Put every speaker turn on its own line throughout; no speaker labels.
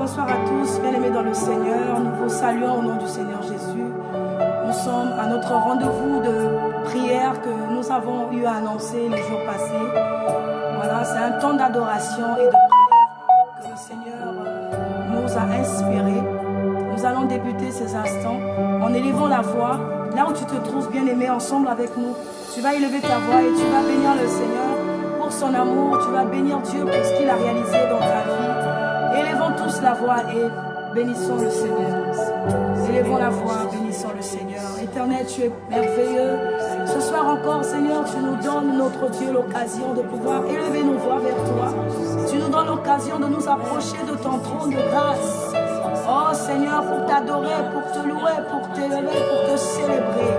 bonsoir à tous, bien-aimés dans le Seigneur. Nous vous saluons au nom du Seigneur Jésus. Nous sommes à notre rendez-vous de prière que nous avons eu à annoncer les jours passés. Voilà, c'est un temps d'adoration et de prière que le Seigneur nous a inspiré. Nous allons débuter ces instants en élevant la voix. Là où tu te trouves, bien-aimé, ensemble avec nous, tu vas élever ta voix et tu vas bénir le Seigneur pour son amour. Tu vas bénir Dieu pour ce qu'il a réalisé dans ta vie. Élevons tous la voix et bénissons le Seigneur. Élevons la voix, bénissons le Seigneur. Éternel, tu es merveilleux. Ce soir encore, Seigneur, tu nous donnes, notre Dieu, l'occasion de pouvoir élever nos voix vers toi. Tu nous donnes l'occasion de nous approcher de ton trône de grâce. Oh Seigneur, pour t'adorer, pour te louer, pour t'élever, pour te célébrer.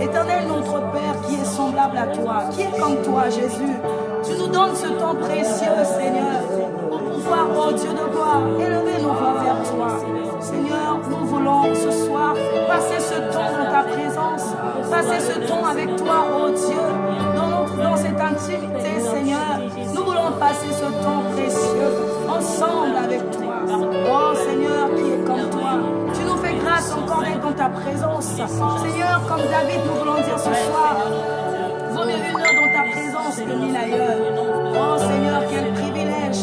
Éternel, notre Père qui est semblable à toi, qui est comme toi, Jésus. Tu nous donnes ce temps précieux, Seigneur, pour pouvoir, oh Dieu de gloire, élever nos voix vers toi. Seigneur, nous voulons ce soir passer ce temps dans ta présence, passer ce temps avec toi, oh Dieu, dans cette intimité, Seigneur. Nous voulons passer ce temps précieux ensemble avec toi. Oh Seigneur, qui est comme toi. Tu nous fais grâce encore d'être dans ta présence. Seigneur, comme David, nous voulons dire ce soir, vaut mieux une heure dans ta présence que mille ailleurs. Oh Seigneur, quel privilège,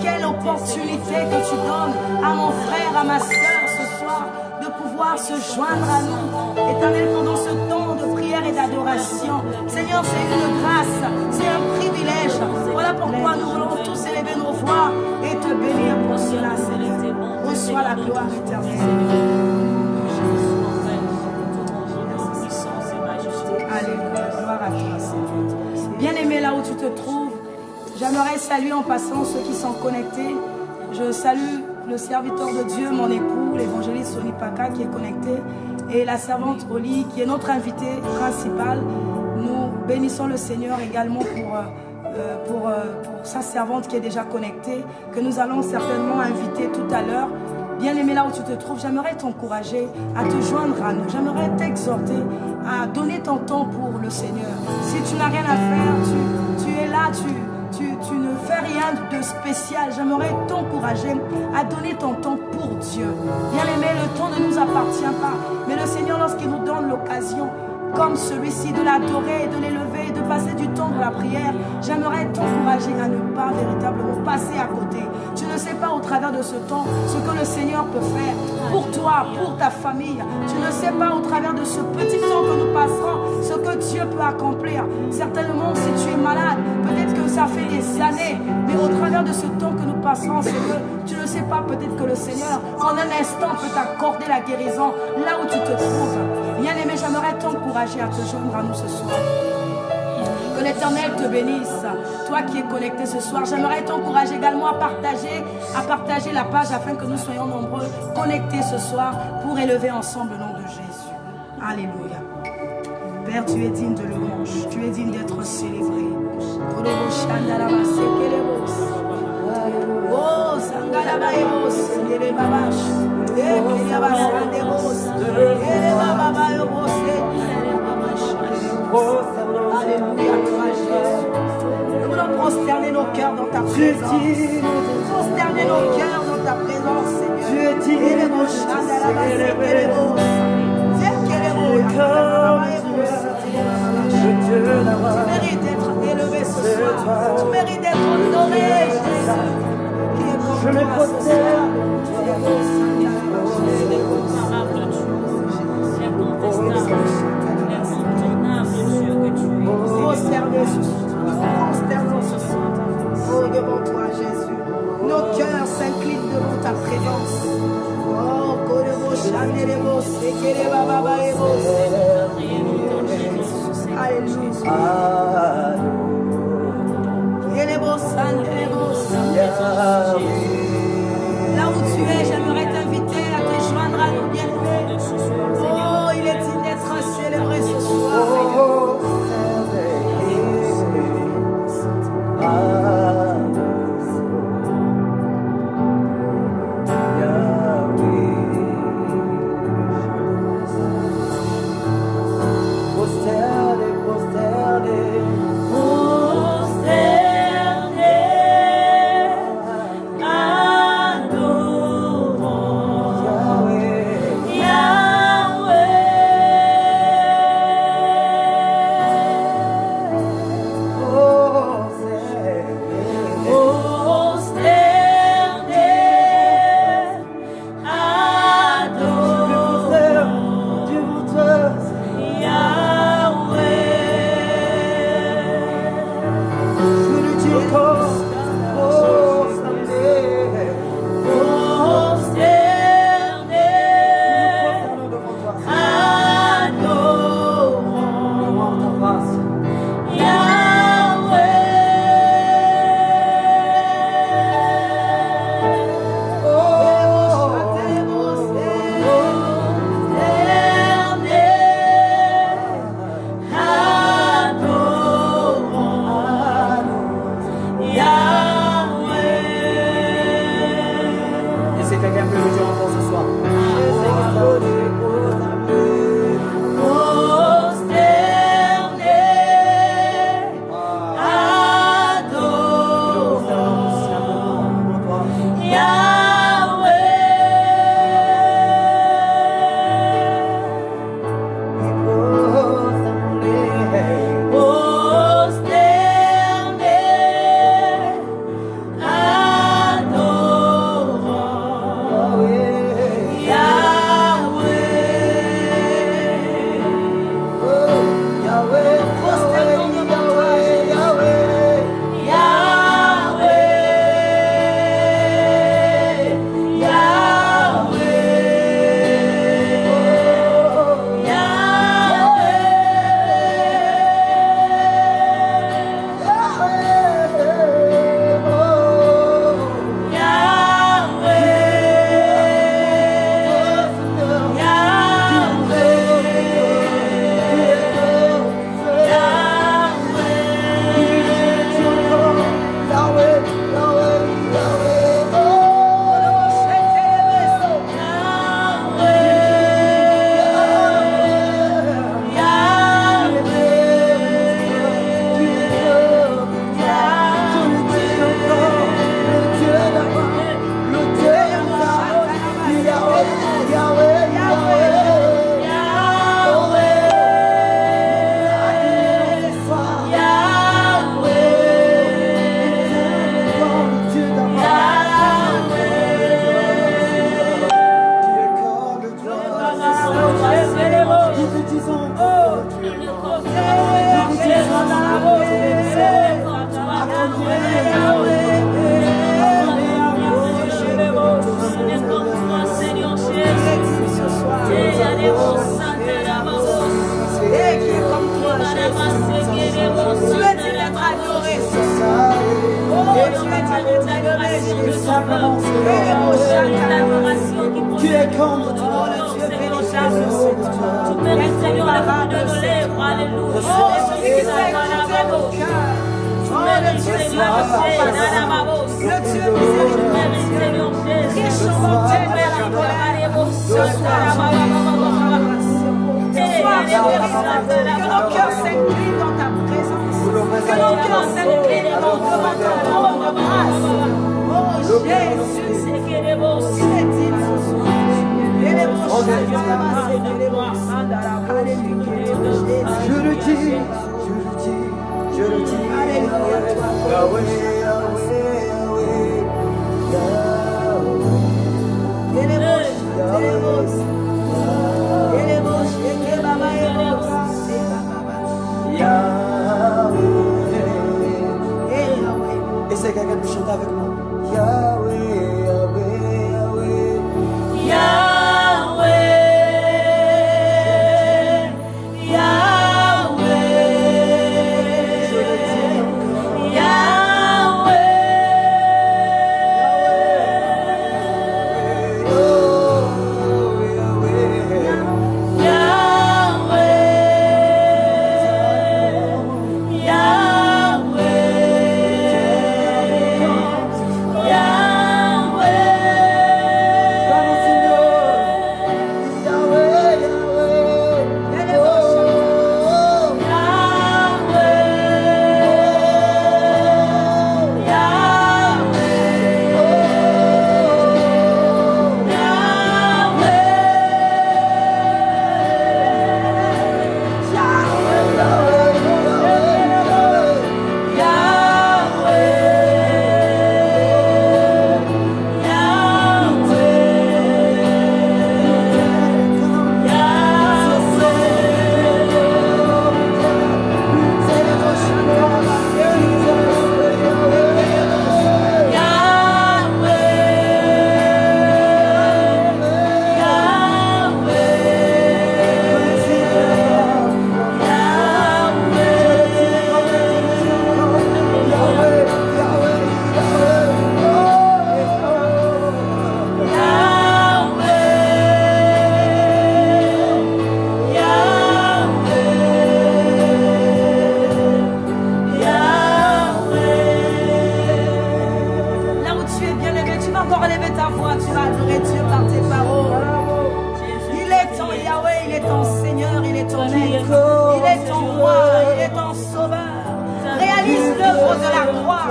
quelle opportunité que tu donnes à mon frère, à ma soeur ce soir, de pouvoir se joindre à nous. Éternel, pendant ce temps de prière et d'adoration, Seigneur, c'est une grâce, c'est un privilège. Voilà pourquoi nous voulons tous élever nos voix et te bénir pour cela, Seigneur. Reçois la gloire éternelle. Alléluia, gloire à toi, Seigneur. Bien-aimé, là où tu te trouves, j'aimerais saluer en passant ceux qui sont connectés. Je salue le serviteur de Dieu, mon époux, l'évangéliste Sony Paka qui est connecté, et la servante Oli qui est notre invitée principale. Nous bénissons le Seigneur également pour sa servante qui est déjà connectée, que nous allons certainement inviter tout à l'heure. Bien-aimé, là où tu te trouves, j'aimerais t'encourager à te joindre à nous. J'aimerais t'exhorter à donner ton temps pour le Seigneur. Si tu n'as rien à faire, tu es là, tu ne fais rien de spécial. J'aimerais t'encourager à donner ton temps pour Dieu. Bien-aimé, le temps ne nous appartient pas. Mais le Seigneur, lorsqu'il nous donne l'occasion, comme celui-ci, de l'adorer, de l'élever, de passer du temps dans la prière, j'aimerais t'encourager à ne pas véritablement passer à côté. Tu ne sais pas au travers de ce temps ce que le Seigneur peut faire pour toi, pour ta famille. Tu ne sais pas au travers de ce petit temps que nous passerons ce que Dieu peut accomplir. Certainement, si tu es malade, peut-être que ça fait des années, mais au travers de ce temps que nous passerons, c'est que tu ne sais pas, peut-être que le Seigneur, en un instant, peut t'accorder la guérison là où tu te trouves. Bien-aimé, j'aimerais t'encourager à te joindre à nous ce soir. Que l'Éternel te bénisse. Toi qui es connecté ce soir, j'aimerais t'encourager également à partager la page afin que nous soyons nombreux connectés ce soir pour élever ensemble le nom de Jésus. Alléluia. Père, tu es digne de louange, tu es digne d'être célébré. Oh, Sangalabaïbos, Nere Babash, Alléluia, toi Jésus. Nous voulons prosterner nos cœurs dans ta présence. Prosterner nos cœurs dans ta présence, Seigneur. Tu es digne. Tu mérites d'être élevé ce soir. Tu mérites d'être honoré, Jésus. Je me prosterne. Prosternons ce soir. Oh, devant toi, Jésus. Nos cœurs s'inclinent devant ta présence. Oh, Kodebo Chandelebo, Sekere Baba Ebo. Alléluia. Kelebo Sandelebo. Là où tu es, j'aimerais t'inviter à te joindre à nous, bien-aimés. Oh, il est digne d'être célébré ce soir.
Prosterne, prosterne. Tu es comme toi.
Tu mérites, Seigneur, le fruit de nos lèvres. Alléluia.
Que nos cœurs s'inclinent dans ta présence. Que nos cœurs s'inclinent devant ton trône de grâce. Oh Jésus, c'est qu'il est beau. Il est dit. Il est beau.
Je le dis, je le dis. Alléluia. Yahweh, Yahweh, Yahweh. Il est beau. Il est beau. Essaye quelqu'un de chanter avec moi. Yahweh, Yahweh, Yahweh.
Yahweh, Yahweh, Yahweh,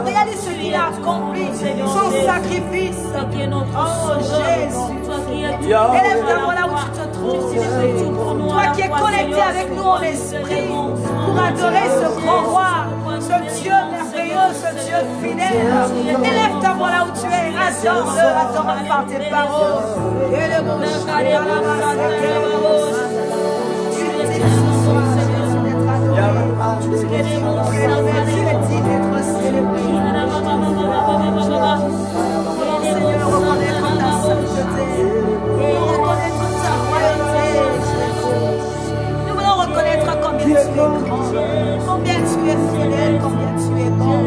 Réalise ce qu'il a accompli, son sacrifice. Oh Jésus. Élève ta voix là où tu te trouves. Toi qui es connecté avec nous en esprit pour adorer ce grand roi, ce Dieu merveilleux, ce Dieu fidèle. Élève ta voix là où tu es. Adore-le, adore-le par tes paroles. Et le bon tu es dit d'être célébré. Seigneur, reconnaître ta sainteté. Reconnaître ta royauté. Nous voulons reconnaître combien tu es grand, combien tu es fidèle, combien tu es bon.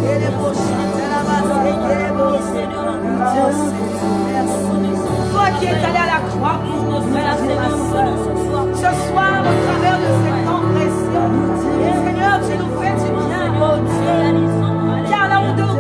Et les beaux chants, et les beaux Seigneur. Toi qui es allé à la croix pour nos frères et ma soeur. Ce soir, au travers de ces temps précieux, Seigneur, tu nous fais du bien, oh Dieu. Car là où deux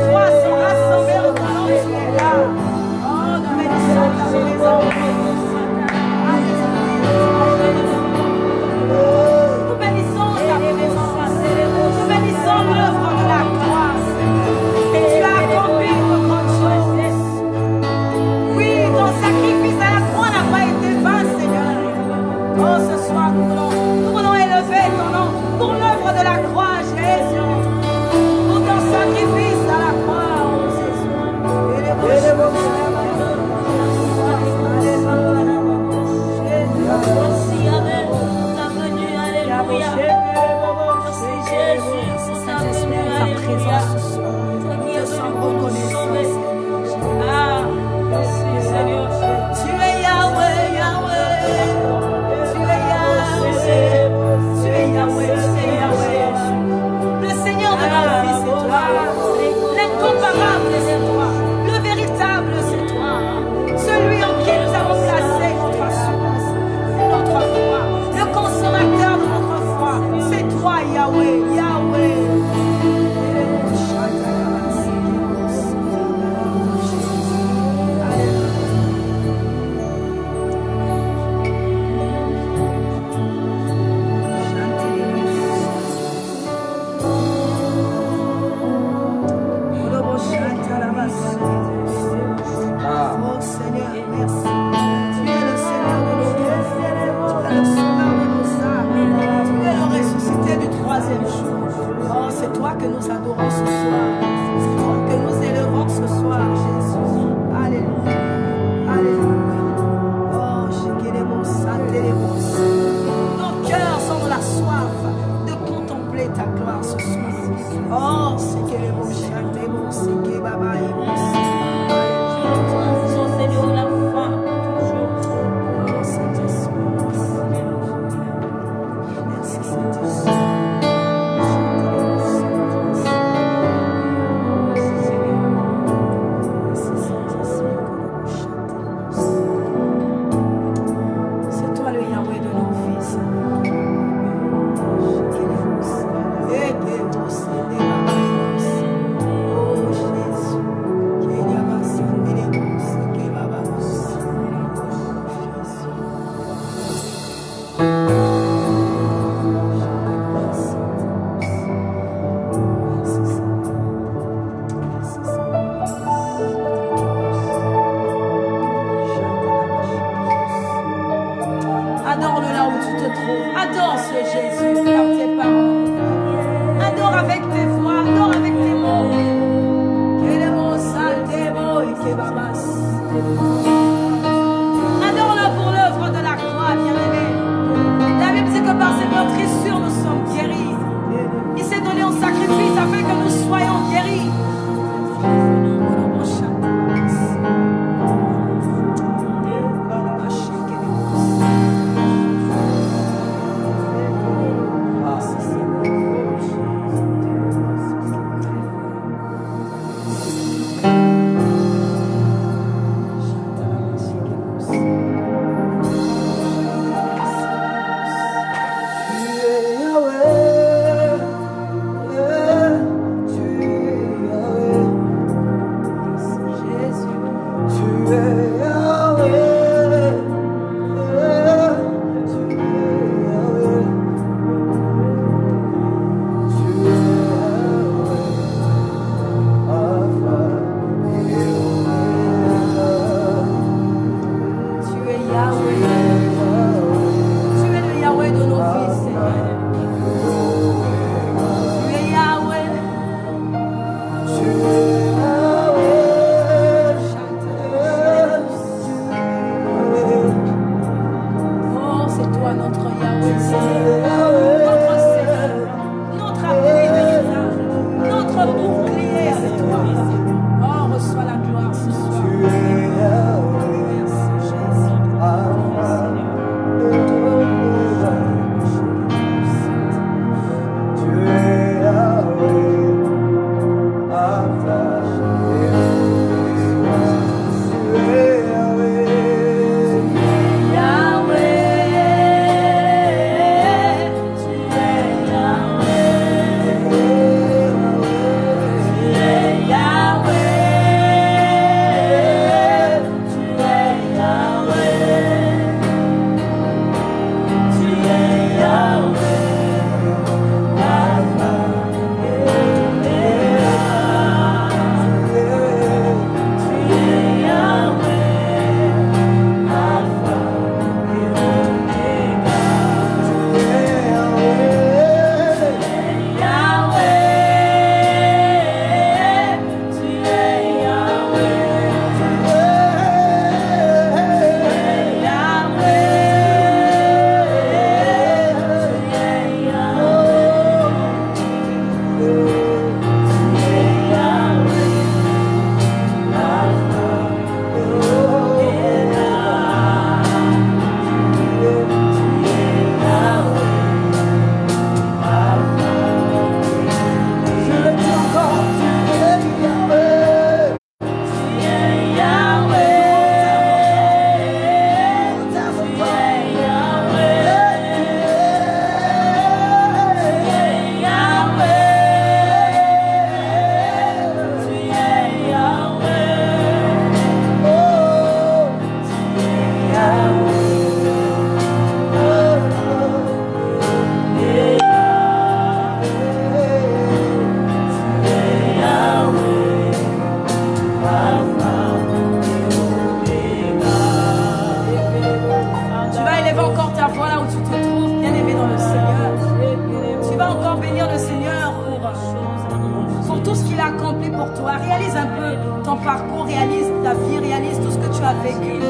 un peu ton parcours, réalise ta vie, réalise tout ce que tu as vécu.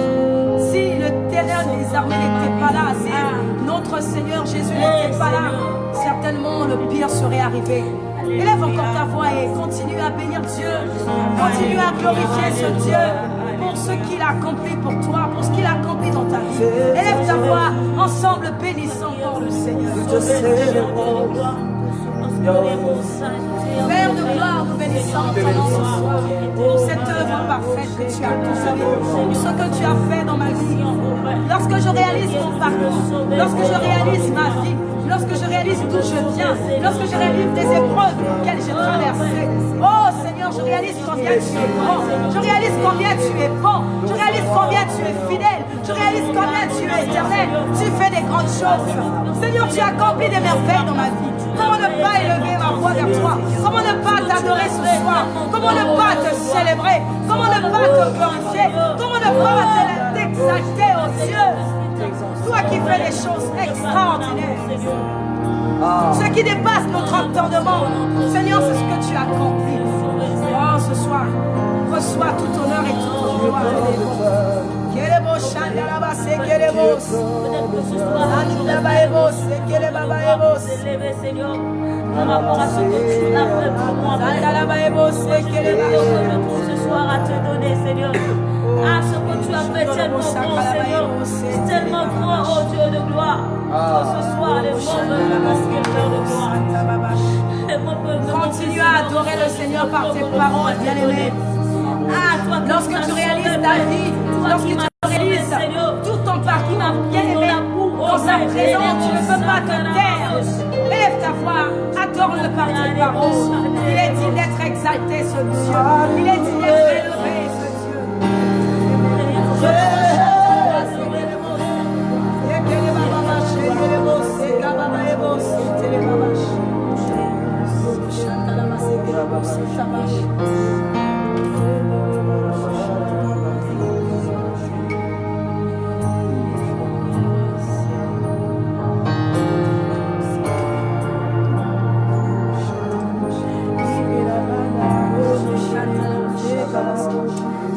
Si l'Éternel des armées n'était pas là, si notre Seigneur Jésus n'était pas là, certainement le pire serait arrivé. Élève encore ta voix et continue à bénir Dieu. Continue à glorifier ce Dieu pour ce qu'il a accompli pour toi, pour ce qu'il a accompli dans ta vie. Élève ta voix, ensemble bénissons encore le Seigneur. Père de gloire, nous bénissons ton nom ce soir pour cette œuvre parfaite que tu as accomplie, pour ce que tu as fait dans ma vie. Lorsque je réalise mon parcours, lorsque je réalise ma vie, lorsque je réalise d'où je viens, lorsque je réalise les épreuves auxquelles j'ai traversé, oh Seigneur, je réalise combien tu es bon, je réalise combien tu es bon, je réalise combien tu es fidèle, je réalise combien tu es éternel, tu fais des grandes choses. Seigneur, tu accomplis des merveilles dans ma vie. Comment ne pas élever ma voix vers toi? Comment ne pas t'adorer ce soir? Comment ne pas te célébrer? Comment ne pas te glorifier? Comment ne pas t'exalter aux cieux? Toi qui fais des choses extraordinaires, ce qui dépasse notre entendement. Seigneur, c'est ce que tu as accompli. Oh, ce soir, reçois tout honneur et toute gloire.
Par rapport à ce que tu as fait pour moi, ce soir à te donner, Seigneur. Ah, ce que tu as fait tellement grand, Seigneur. Tellement grand, oh Dieu de gloire. Ce soir, les morts veulent Seigneur de gloire.
Continue à adorer le Seigneur par tes paroles, bien-aimés. Ah, lorsque tu réalises ta vie, lorsque tu réalises tout ton parcours, bien-aimé, dans sa présence, tu ne peux pas te taire. Élève ta voix, adore-le par tes paroles. Il est digne d'être exalté, ce Dieu. Il est digne d'être élevé, ce Dieu.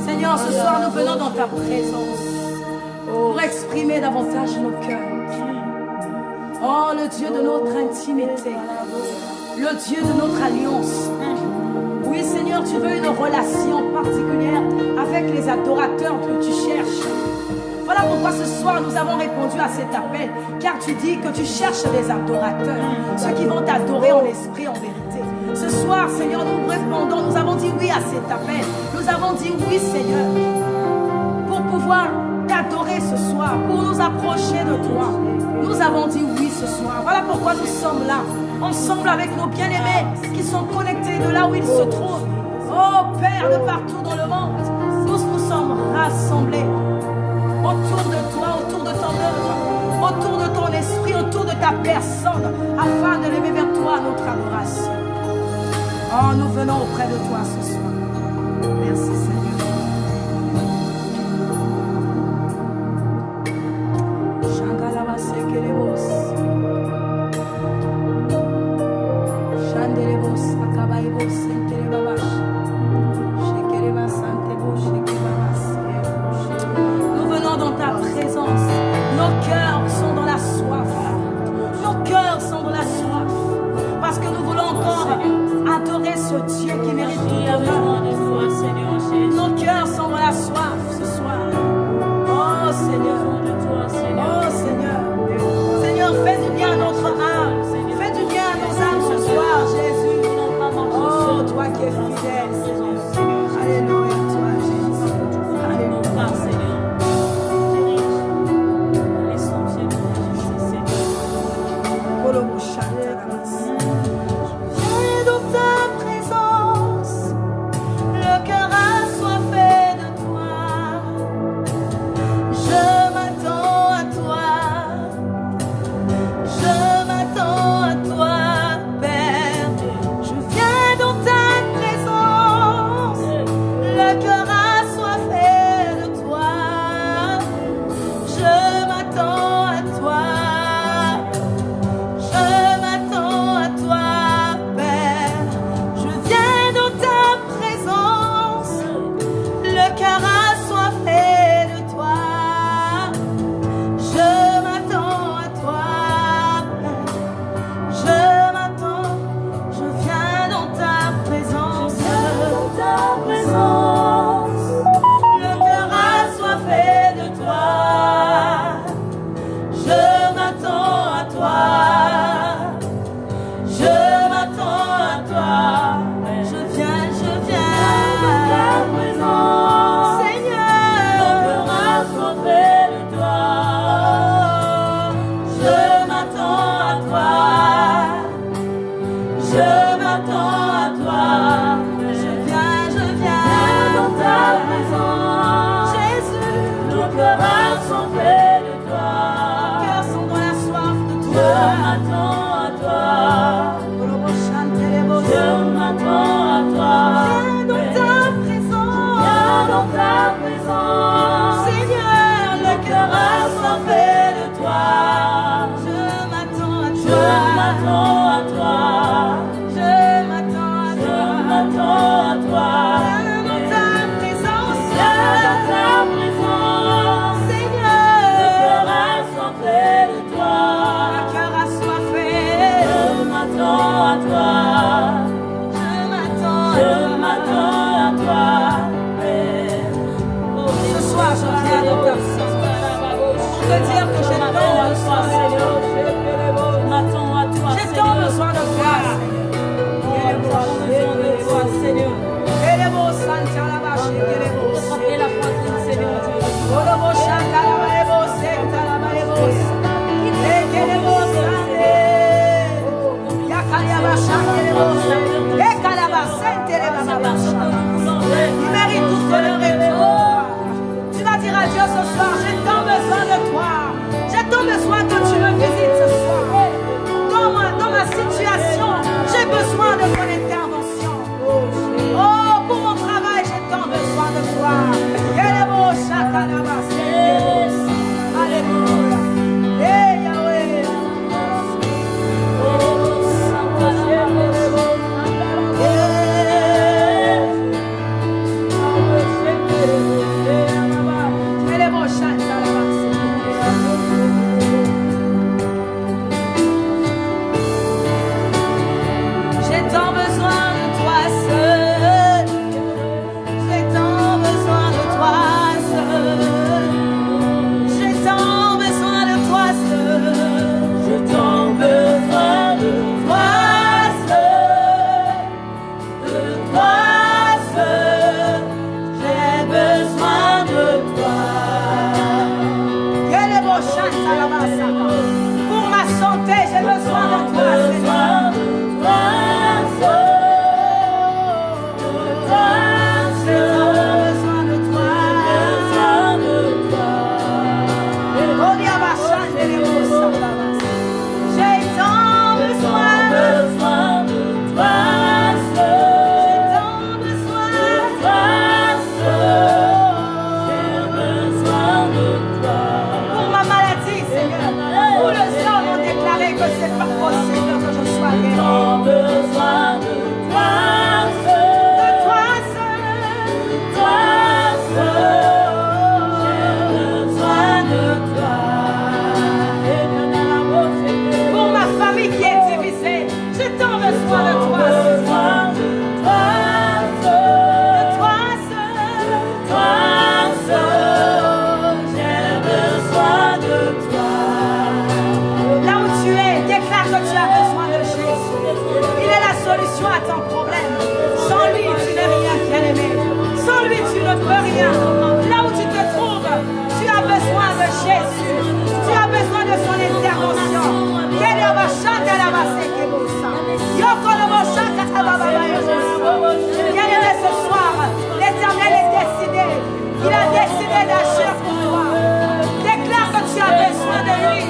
Seigneur, ce soir nous venons dans ta présence pour exprimer davantage nos cœurs. Oh, le Dieu de notre intimité, le Dieu de notre alliance. Oui, Seigneur, tu veux une relation particulière avec les adorateurs que tu cherches. Voilà pourquoi ce soir nous avons répondu à cet appel, car tu dis que tu cherches des adorateurs, ceux qui vont t'adorer en esprit, en vérité. Ce soir, Seigneur, nous répondons, nous avons dit oui à cet appel. Nous avons dit oui, Seigneur, pour pouvoir t'adorer ce soir, pour nous approcher de toi. Nous avons dit oui ce soir. Voilà pourquoi nous sommes là, ensemble avec nos bien-aimés qui sont connectés de là où ils se trouvent. Oh Père, de partout dans le monde, tous nous sommes rassemblés autour de toi, autour de ton œuvre, autour de ton esprit, autour de ta personne, afin de lever vers toi notre adoration. Oh, nous venons auprès de toi ce soir. Merci Seigneur. Nous venons dans ta présence. Nos cœurs sont dans la soif. Nos cœurs sont dans la soif. Parce que nous voulons encore adorer ce Dieu qui mérite tout honneur. Nos cœurs sont dans la soif ce soir. Oh Seigneur. Oh Seigneur. Seigneur, fais du bien à notre âme. Fais du bien à nos âmes ce soir, Jésus. Oh, toi qui es fidèle, Seigneur. Alléluia, toi, Jésus. Alléluia, Seigneur.
Viens dans ta présence, le cœur assoiffé de toi. Je m'attends à toi, je m'attends à toi, Père. Je viens dans ta présence, le cœur assoiffé de toi. Je m'attends à toi. Je m'attends à toi, Père. Je viens dans ta présence.
peux rien. Là où tu te trouves, tu as besoin de Jésus. Tu as besoin de son intervention. Bien-aimé, ce soir, l'Éternel est décidé. Il a décidé d'agir pour toi. Déclare que tu as besoin de lui.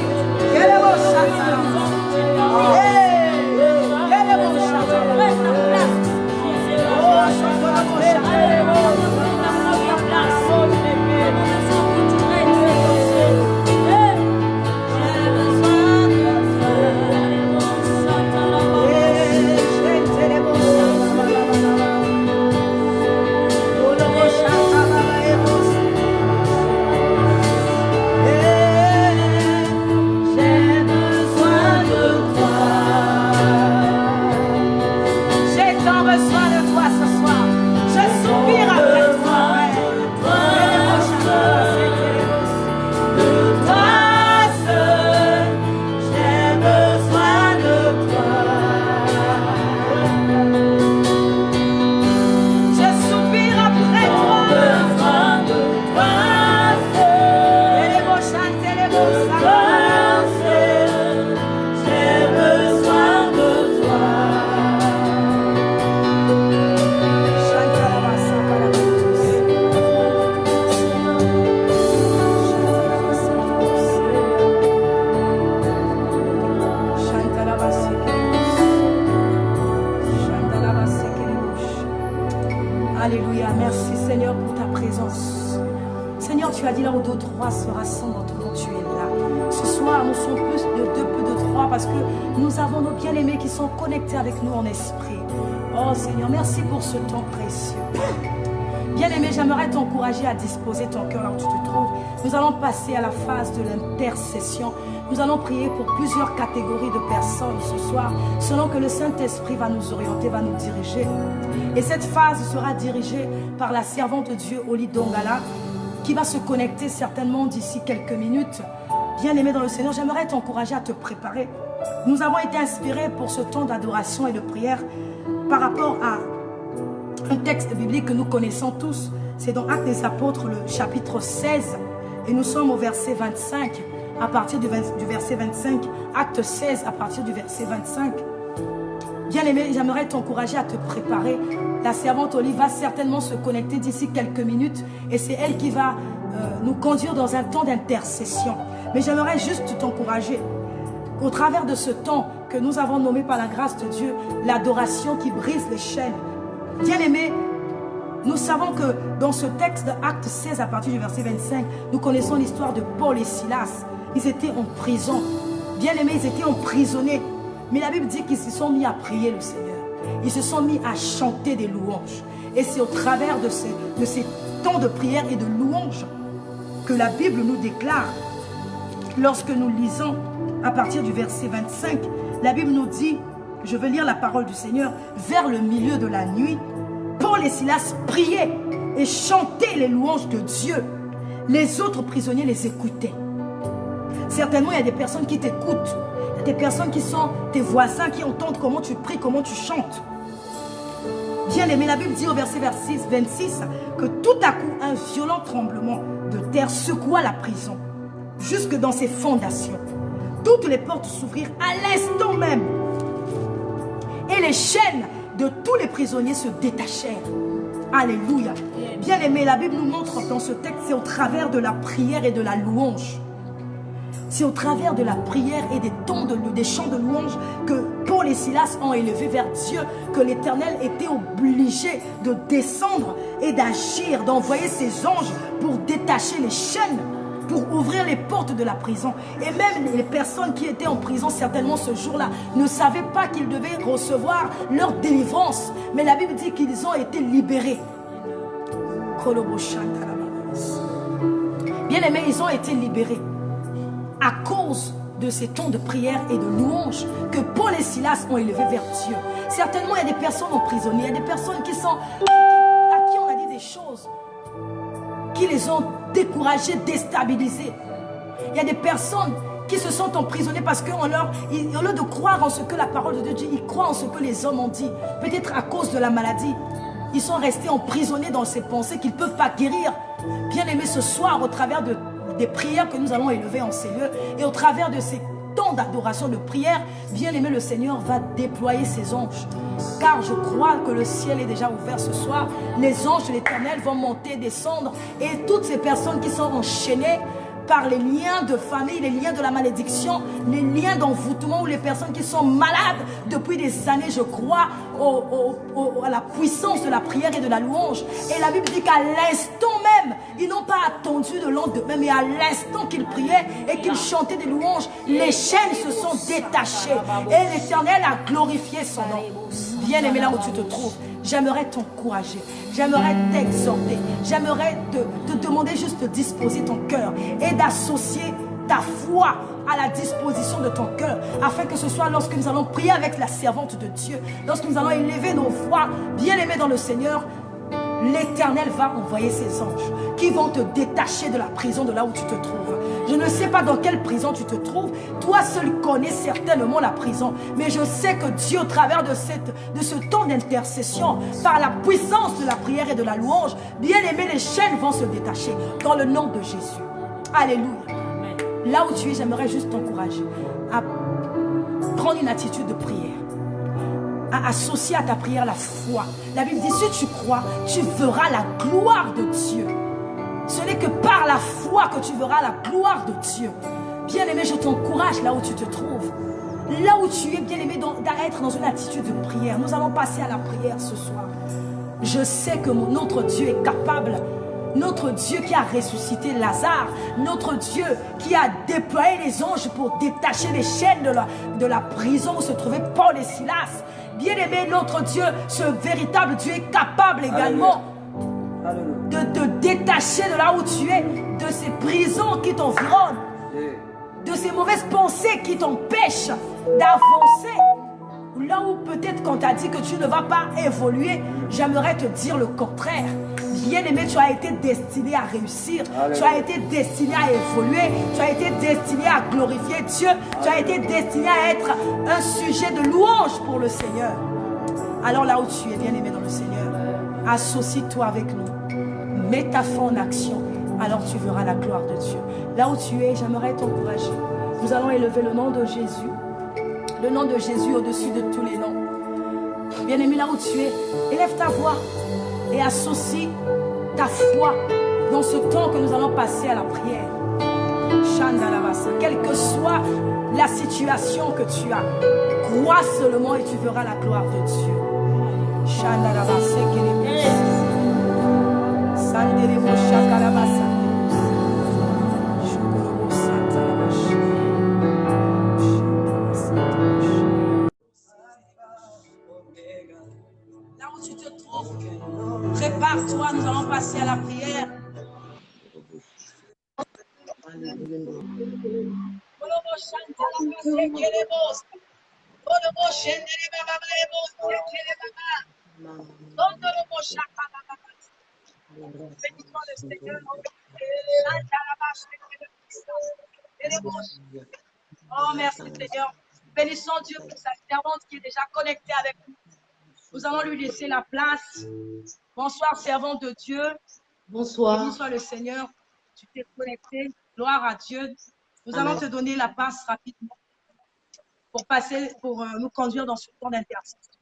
Alléluia, merci Seigneur pour ta présence. Seigneur, tu as dit là où deux, trois se rassemblent en ton nom, tu es là. Ce soir, nous sommes plus de deux, plus de trois, parce que nous avons nos bien-aimés qui sont connectés avec nous en esprit. Oh Seigneur, merci pour ce temps précieux. Bien-aimé, j'aimerais t'encourager à disposer ton cœur là où tu te trouves. Nous allons passer à la phase de l'intercession. Nous allons prier pour plusieurs catégories de personnes ce soir, selon que le Saint-Esprit va nous orienter, va nous diriger. Et cette phase sera dirigée par la servante de Dieu, Oli Dongala, qui va se connecter certainement d'ici quelques minutes. Bien-aimé dans le Seigneur, j'aimerais t'encourager à te préparer. Nous avons été inspirés pour ce temps d'adoration et de prière par rapport à un texte biblique que nous connaissons tous. C'est dans Actes des Apôtres, le chapitre 16, et nous sommes au verset 25. À partir du verset 25, acte 16, à partir du verset 25. Bien-aimé, j'aimerais t'encourager à te préparer. La servante Olive va certainement se connecter d'ici quelques minutes et c'est elle qui va nous conduire dans un temps d'intercession. Mais j'aimerais juste t'encourager au travers de ce temps que nous avons nommé par la grâce de Dieu, l'adoration qui brise les chaînes. Bien-aimé, nous savons que dans ce texte de Acte 16, à partir du verset 25, nous connaissons l'histoire de Paul et Silas. Ils étaient en prison. Bien aimés, ils étaient emprisonnés. Mais la Bible dit qu'ils se sont mis à prier le Seigneur. Ils se sont mis à chanter des louanges. Et c'est au travers de ces temps de prière et de louanges que la Bible nous déclare. Lorsque nous lisons à partir du verset 25, la Bible nous dit, je vais lire la parole du Seigneur, vers le milieu de la nuit, Paul et Silas priaient et chantaient les louanges de Dieu. Les autres prisonniers les écoutaient. Certainement, il y a des personnes qui t'écoutent. Il y a des personnes qui sont tes voisins, qui entendent comment tu pries, comment tu chantes. Bien aimé, la Bible dit au verset 26 que tout à coup, un violent tremblement de terre secoua la prison, jusque dans ses fondations. Toutes les portes s'ouvrirent à l'instant même. Et les chaînes de tous les prisonniers se détachèrent. Alléluia. Bien aimé, la Bible nous montre dans ce texte, c'est au travers de la prière et de la louange. C'est au travers de la prière et des chants de louange que Paul et Silas ont élevé vers Dieu, que l'Éternel était obligé de descendre et d'agir, d'envoyer ses anges pour détacher les chaînes, pour ouvrir les portes de la prison. Et même les personnes qui étaient en prison certainement ce jour-là ne savaient pas qu'ils devaient recevoir leur délivrance. Mais la Bible dit qu'ils ont été libérés. Bien aimés, ils ont été libérés à cause de ces temps de prière et de louange que Paul et Silas ont élevé vers Dieu. Certainement, il y a des personnes emprisonnées, il y a des personnes à qui on a dit des choses qui les ont découragés, déstabilisés. Il y a des personnes qui se sont emprisonnées parce qu'au lieu de croire en ce que la parole de Dieu dit, ils croient en ce que les hommes ont dit. Peut-être à cause de la maladie. Ils sont restés emprisonnés dans ces pensées qu'ils ne peuvent pas guérir. Bien-aimés, ce soir, au travers des prières que nous allons élever en ces lieux et au travers de ces temps d'adoration, de prière, bien-aimé, le Seigneur va déployer ses anges. Car je crois que le ciel est déjà ouvert ce soir. Les anges de l'Éternel vont monter, descendre. Et toutes ces personnes qui sont enchaînées par les liens de famille, les liens de la malédiction, les liens d'envoûtement ou les personnes qui sont malades depuis des années, je crois à la puissance de la prière et de la louange. Et la Bible dit qu'à l'instant même, ils n'ont pas attendu de lendemain, mais à l'instant qu'ils priaient et qu'ils chantaient des louanges, les chaînes se sont détachées et l'Éternel a glorifié son nom. Bien-aimé, là où tu te trouves, j'aimerais t'encourager, j'aimerais t'exhorter, j'aimerais te demander juste de disposer ton cœur et d'associer ta foi à la disposition de ton cœur, afin que ce soit lorsque nous allons prier avec la servante de Dieu, lorsque nous allons élever nos voix, bien aimés dans le Seigneur, l'Éternel va envoyer ses anges qui vont te détacher de la prison de là où tu te trouves. Je ne sais pas dans quelle prison tu te trouves. Toi seul connais certainement la prison. Mais je sais que Dieu, au travers de ce temps d'intercession, par la puissance de la prière et de la louange, bien aimé, les chaînes vont se détacher dans le nom de Jésus. Alléluia. Là où tu es, j'aimerais juste t'encourager à prendre une attitude de prière, à associer à ta prière la foi. La Bible dit, si tu crois, tu verras la gloire de Dieu. Ce n'est que par la foi que tu verras la gloire de Dieu. Bien-aimé, je t'encourage là où tu te trouves. Là où tu es, bien-aimé, d'être dans une attitude de prière. Nous allons passer à la prière ce soir. Je sais que notre Dieu est capable. Notre Dieu qui a ressuscité Lazare, notre Dieu qui a déployé les anges pour détacher les chaînes de la prison où se trouvaient Paul et Silas. Bien-aimé, notre Dieu, ce véritable Dieu est capable également de te détacher de là où tu es, de ces prisons qui t'environnent, de ces mauvaises pensées qui t'empêchent d'avancer. Là où peut-être qu'on t'a dit que tu ne vas pas évoluer, j'aimerais te dire le contraire. Bien-aimé, tu as été destiné à réussir. Alléluia. Tu as été destiné à évoluer. Tu as été destiné à glorifier Dieu. Tu as été destiné à être un sujet de louange pour le Seigneur. Alors là où tu es, bien-aimé dans le Seigneur, associe-toi avec nous. Mets ta foi en action. Alors tu verras la gloire de Dieu. Là où tu es, j'aimerais t'encourager. Nous allons élever le nom de Jésus. Le nom de Jésus au-dessus de tous les noms. Bien-aimé, là où tu es, élève ta voix et associe ta foi dans ce temps que nous allons passer à la prière. Quelle que soit la situation que tu as, crois seulement et tu verras la gloire de Dieu. Là où tu te trouves, prépare-toi, nous allons passer à la prière. Oh, merci Seigneur. Bénissons Dieu pour sa servante qui est déjà connectée avec nous. Nous allons lui laisser la place. Bonsoir, servante de Dieu.
Bonsoir.
Béni soit le Seigneur. Tu t'es connecté. Gloire à Dieu. Nous allons te donner la passe rapidement pour nous conduire dans ce temps d'intercession.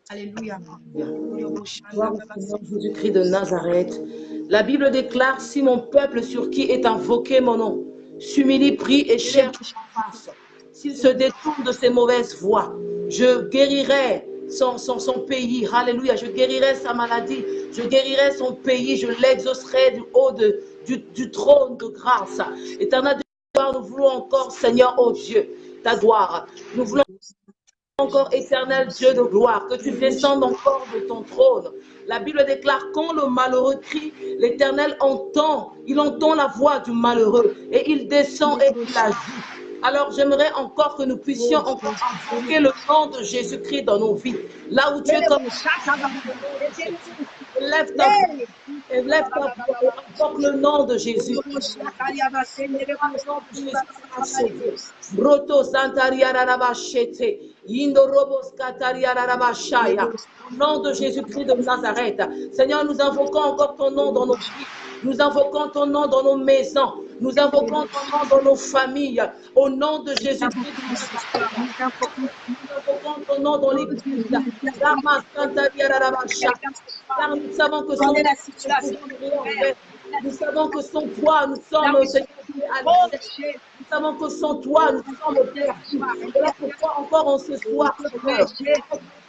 Alléluia.
Gloire au Seigneur Jésus-Christ de Nazareth. La Bible déclare, si mon peuple sur qui est invoqué mon nom s'humilie, prie et cherche ma face, s'il se détourne de ses mauvaises voies, je guérirai son pays. Alléluia. Je guérirai sa maladie. Je guérirai son pays. Je l'exaucerai du haut du trône de grâce. Éternel de gloire, nous voulons encore, Seigneur, oh Dieu, ta gloire. Nous voulons encore, éternel Dieu de gloire, que tu descendes encore de ton trône. La Bible déclare, quand le malheureux crie, l'Éternel entend. Il entend la voix du malheureux et il descend et il agit. Alors j'aimerais encore que nous puissions encore invoquer le nom de Jésus-Christ dans nos vies. Là où tu es comme lève ta voix, invoque le nom de Jésus. Broto Santaria Rabachete. Au nom de Jésus-Christ de Nazareth. Seigneur, nous invoquons encore ton nom dans nos vies. Nous invoquons ton nom dans nos maisons. Nous invoquons ton nom dans nos familles. Au nom de Jésus-Christ de Nazareth. Nous invoquons ton nom dans l'Église. Car nous savons que sans nous savons que sans toi, nous sommes nous savons que sans toi, nous sommes perdus. Voilà pourquoi encore en ce soir,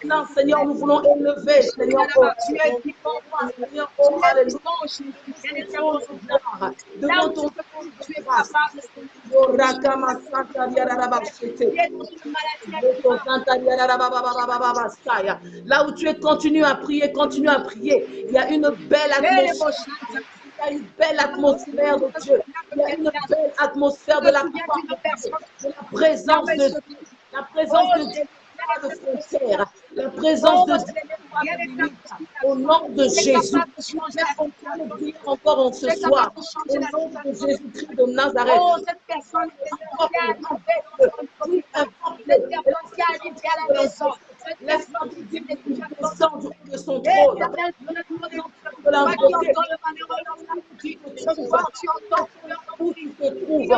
non, Seigneur, nous voulons élever, Seigneur, Seigneur, oh, alléluia, devant ton grâce. Là où tu es, continue à prier, continue à prier. Il y a une belle atmosphère. Il y a une belle atmosphère de Dieu. Il y a une belle atmosphère de la présence de Dieu. La présence de Dieu de frontières. La présence de Dieu au nom de Jésus. On prie encore en ce soir. Au nom de Jésus-Christ de Nazareth.
Oh, cette personne qui arrive à la maison.
Laisse-moi dire descendre de son trône. De la beauté. Où tu te trouves.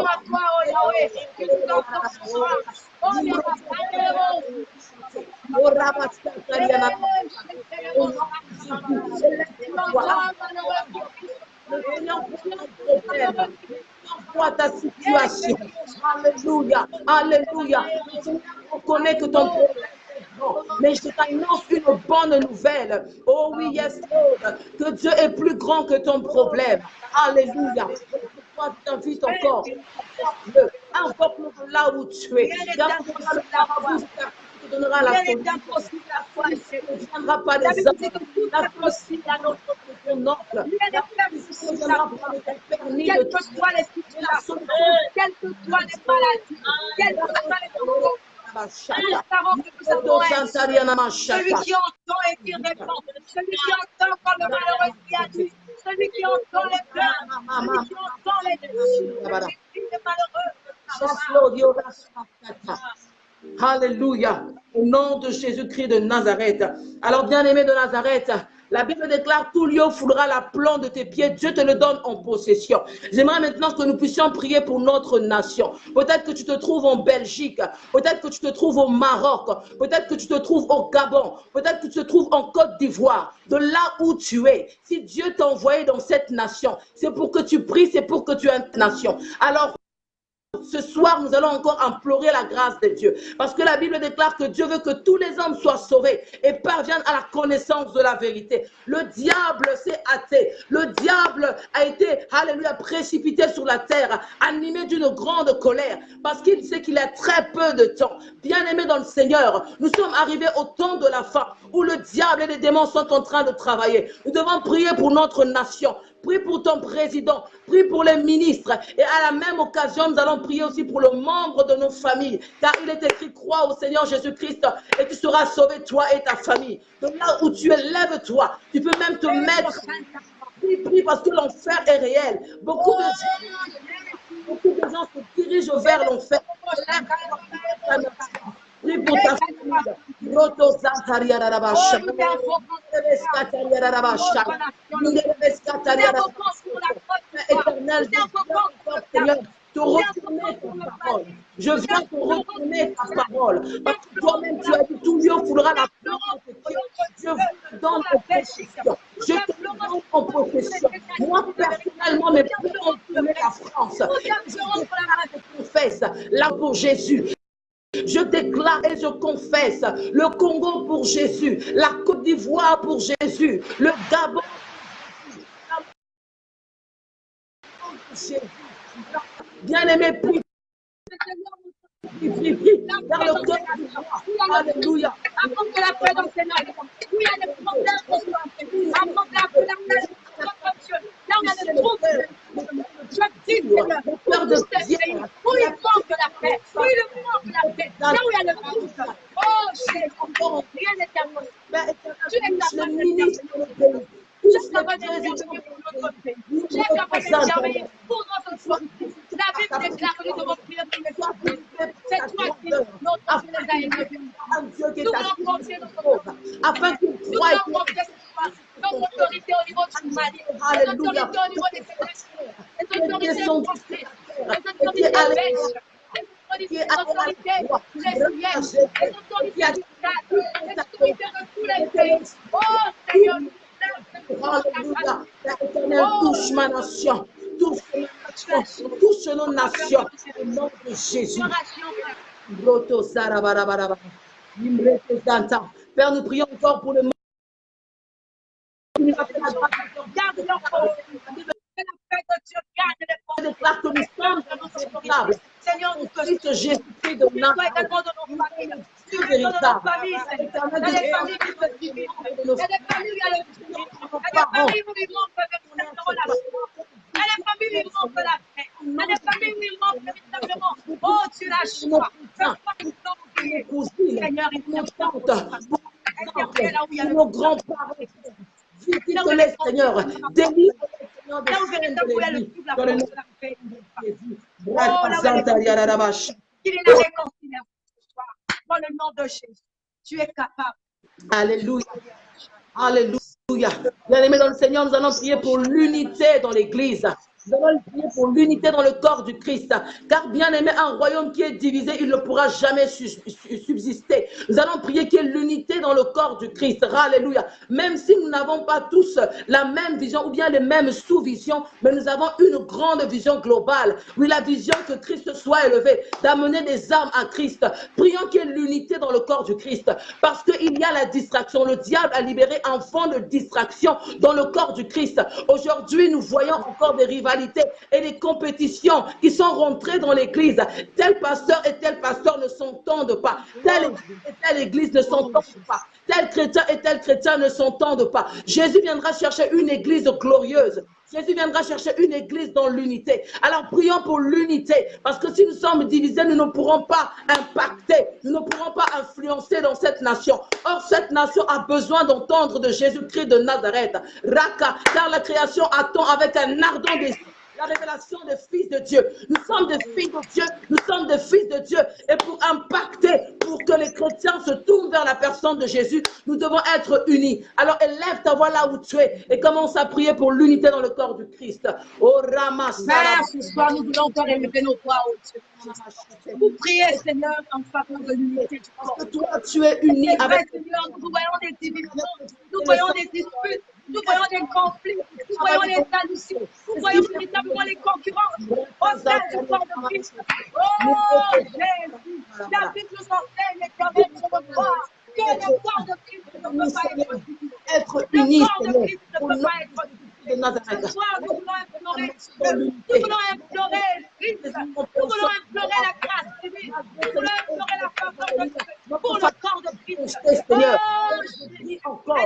Envoie ta situation. Alléluia. Alléluia. On connaît que ton problème. Mais je t'annonce une bonne nouvelle. Oh oui, yes, Lord. Que Dieu est plus grand que ton problème. Alléluia. Je t'invite encore. Invoque-le là où tu es. Tu donneras la solution. Ne viendra pas des hommes. La possible à notre ton oncle.
Quelles que soient les situations, quelles que soient les maladies, quelles que soient les problèmes. Nous savons que nous avons celui qui entend et qui répond, celui qui entend quand le malheureux qui a dit, celui qui entend les pleurs, celui qui entend les malheureux.
Alléluia. Au nom de Jésus-Christ de Nazareth. Alors, bien-aimé de Nazareth, la Bible déclare tout lieu foulera la plante de tes pieds. Dieu te le donne en possession. J'aimerais maintenant que nous puissions prier pour notre nation. Peut-être que tu te trouves en Belgique. Peut-être que tu te trouves au Maroc. Peut-être que tu te trouves au Gabon. Peut-être que tu te trouves en Côte d'Ivoire. De là où tu es. Si Dieu t'a envoyé dans cette nation, c'est pour que tu pries, c'est pour que tu aies une nation. Alors, ce soir, nous allons encore implorer la grâce de Dieu. Parce que la Bible déclare que Dieu veut que tous les hommes soient sauvés et parviennent à la connaissance de la vérité. Le diable s'est hâté. Le diable a été, alléluia, précipité sur la terre, animé d'une grande colère. Parce qu'il sait qu'il a très peu de temps. Bien-aimés dans le Seigneur, nous sommes arrivés au temps de la fin où le diable et les démons sont en train de travailler. Nous devons prier pour notre nation. Prie pour ton président, prie pour les ministres. Et à la même occasion, nous allons prier aussi pour le membre de nos familles. Car il est écrit, crois au Seigneur Jésus-Christ et tu seras sauvé, toi et ta famille. Donc là où tu es, lève-toi. Tu peux même te mettre. Prie parce que l'enfer est réel. Beaucoup de gens se dirigent vers l'enfer. Prie pour ta famille. Éternel, te retourner ta parole. Je viens te retourner ta parole. Parce que toi-même, tu as dit tout lieu foulera la plante de tes pieds. Je te donne en possession. Je te donne en possession. Moi, personnellement, mes pieds ont tourné la France. Je confesse là pour Jésus. Je déclare et je confesse le Congo pour Jésus, la Côte d'Ivoire pour Jésus, le Gabon pour Jésus. Bien-aimé, prie. Dans le cœur du roi. Alléluia.
Avant que la paix dans le Seigneur, où il y a des problèmes, avant que la paix, là on a des troubles. Je dis, Seigneur, où il manque la paix, où il manque la paix, là où il y a le trouble. Oh, Seigneur, rien n'est impossible. Tu n'es pas le ministre de notre pays. Je serai intervenu pour notre pays. J'ai intervenu pour notre pays. La Bible déclare que nous devons prier pour les autres. C'est toi qui notre Dieu les a élevés.
un Dieu qui est
Nous
à
voulons confier notre
pauvre, afin qu'il
Nous
croie
voulons confier notre autorité au niveau du Mali,
Alléluia.
l'autorité au niveau des États-Unis, les autorités françaises, les
Et qui est
autorités
allé
belges, les autorités brésiliennes, les autorités du Tchad, les autorités de tous les pays. Oh Seigneur, nous
Alléluia. L'éternel touche ma nation. Touche nos nations. Au nom de Jésus. Père, nous prions encore pour le monde.
garde leur corps. Que la paix de Dieu garde les corps.
Déclare que nous sommes responsables.
Seigneur, nous te
Christ Jésus-Christ de Nazareth.
également de nos familles. Dieu de nos familles, Seigneur. Dans les familles qui se divisent. Dans les familles où il y a le division. Dans les familles où il manque véritablement la foi. Dans les familles où il manque la paix. Dans les familles où il manque véritablement. Oh, tu la joie. Seigneur, interviens là où il y a
nos grands-parents. Visite-les, Seigneur. Délivre
là où véritablement il y a le plus la force de la paix. Qu'il est la réconciliation. Dans le nom de Jésus, tu es capable.
Alléluia. Alléluia. Bien-aimés dans le Seigneur, nous allons prier pour l'unité dans l'Église. Nous allons prier pour l'unité dans le corps du Christ. Car bien aimé, un royaume qui est divisé, il ne pourra jamais subsister. Nous allons prier qu'il y ait l'unité dans le corps du Christ. Alléluia. Même si nous n'avons pas tous la même vision ou bien les mêmes sous-visions, mais nous avons une grande vision globale. Oui, la vision que Christ soit élevé, d'amener des âmes à Christ. Prions qu'il y ait l'unité dans le corps du Christ. Parce qu'il y a la distraction. Le diable a libéré un fond de distraction dans le corps du Christ. Aujourd'hui, nous voyons encore des rivalités et des compétitions qui sont rentrées dans l'église. Tel pasteur et tel pasteur ne s'entendent pas. Telle église et telle église ne s'entendent pas. Tel chrétien et tel chrétien ne s'entendent pas. Jésus viendra chercher une église glorieuse. Jésus viendra chercher une église dans l'unité. Alors prions pour l'unité. Parce que si nous sommes divisés, nous ne pourrons pas impacter. Nous ne pourrons pas influencer dans cette nation. Or, cette nation a besoin d'entendre de Jésus-Christ de Nazareth. Raka, car la création attend avec un ardent désir la révélation des fils de Dieu. Nous sommes des fils de Dieu, nous sommes des fils de Dieu. Et pour impacter, pour que les chrétiens se tournent vers la personne de Jésus, nous devons être unis. Alors élève ta voix là où tu es et commence à prier pour l'unité dans le corps du Christ. Oh
Père, ce soir, nous voulons encore élever nos voix au Dieu. Vous priez, Seigneur, en faveur de l'unité du corps.
Parce que toi, tu es uni avec
Seigneur, nous voyons des divisions, nous voyons des disputes, nous voyons des conflits, nous voyons les jalousies, nous voyons véritablement les concurrences au sein du corps de Christ. Oh Jésus, la Bible nous enseigne, l'éternel, sur le corps, que le corps de Christ ne peut pas être
unis.
Le corps de Christ ne peut pas être
de Nazareth.
Ce soir, nous voulons implorer Christ, nous voulons implorer la grâce divine, nous voulons implorer la faveur de Dieu pour le corps de Christ.
Seigneur,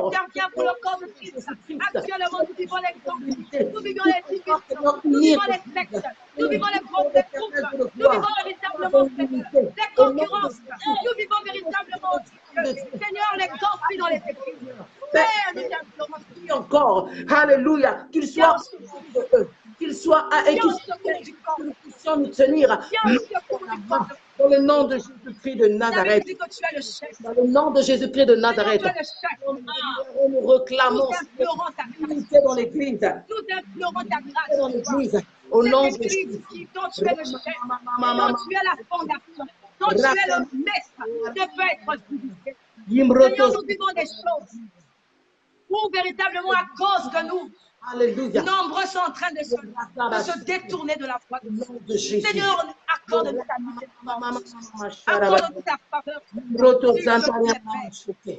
interviens pour le corps de Christ. Actuellement, nous vivons les conflits, nous vivons les divisions, nous vivons les sectes, nous vivons les groupes, nous vivons véritablement les concurrences, nous vivons véritablement, Seigneur, les conflits dans les églises. Père, nous t'implorons
encore, alléluia, qu'il soit et que nous puissions nous tenir dans le nom de Jésus-Christ de Nazareth. Dans le nom de Jésus-Christ de Nazareth. Nous réclamons l'unité dans l'église.
Nous implorons ta grâce
dans l'église. Au nom de
Jésus. Dont tu es le chef, dont tu es la fondation, dont tu es le maître, ne peut être divisé. Seigneur, nous vivons des choses où véritablement à cause de nous,
alléluia,
nombreux sont en train de se détourner de la foi de Dieu. Seigneur, accorde-nous ta miséricorde, accorde-nous ta faveur,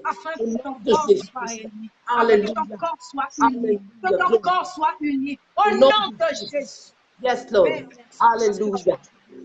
afin que ton corps soit uni, afin que ton corps soit uni, que ton corps soit uni, au nom de Jésus.
Yes, Lord. Alléluia.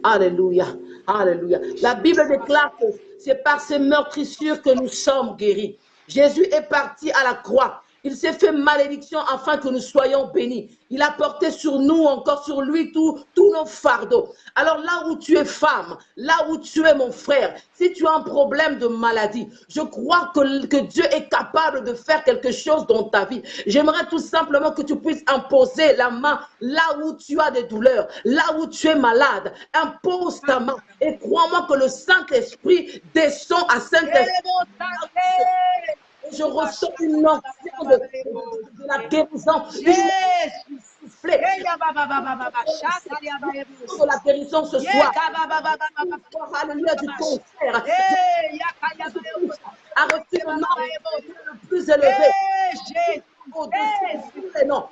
Alléluia. Alléluia. La Bible déclare que c'est par ces meurtrissures que nous sommes guéris. Jésus est parti à la croix Il s'est fait malédiction afin que nous soyons bénis. Il a porté sur nous, encore sur lui, tous nos fardeaux. Alors là où tu es femme, là où tu es mon frère, si tu as un problème de maladie, je crois que Dieu est capable de faire quelque chose dans ta vie. J'aimerais tout simplement que tu puisses imposer la main là où tu as des douleurs, là où tu es malade. Impose ta main et crois-moi que le Saint-Esprit descend à Saint-Esprit. Je ressens une onction de la guérison. Souffler. Sur la guérison ce soir. Alléluia du concert. A reçu le nom le plus élevé.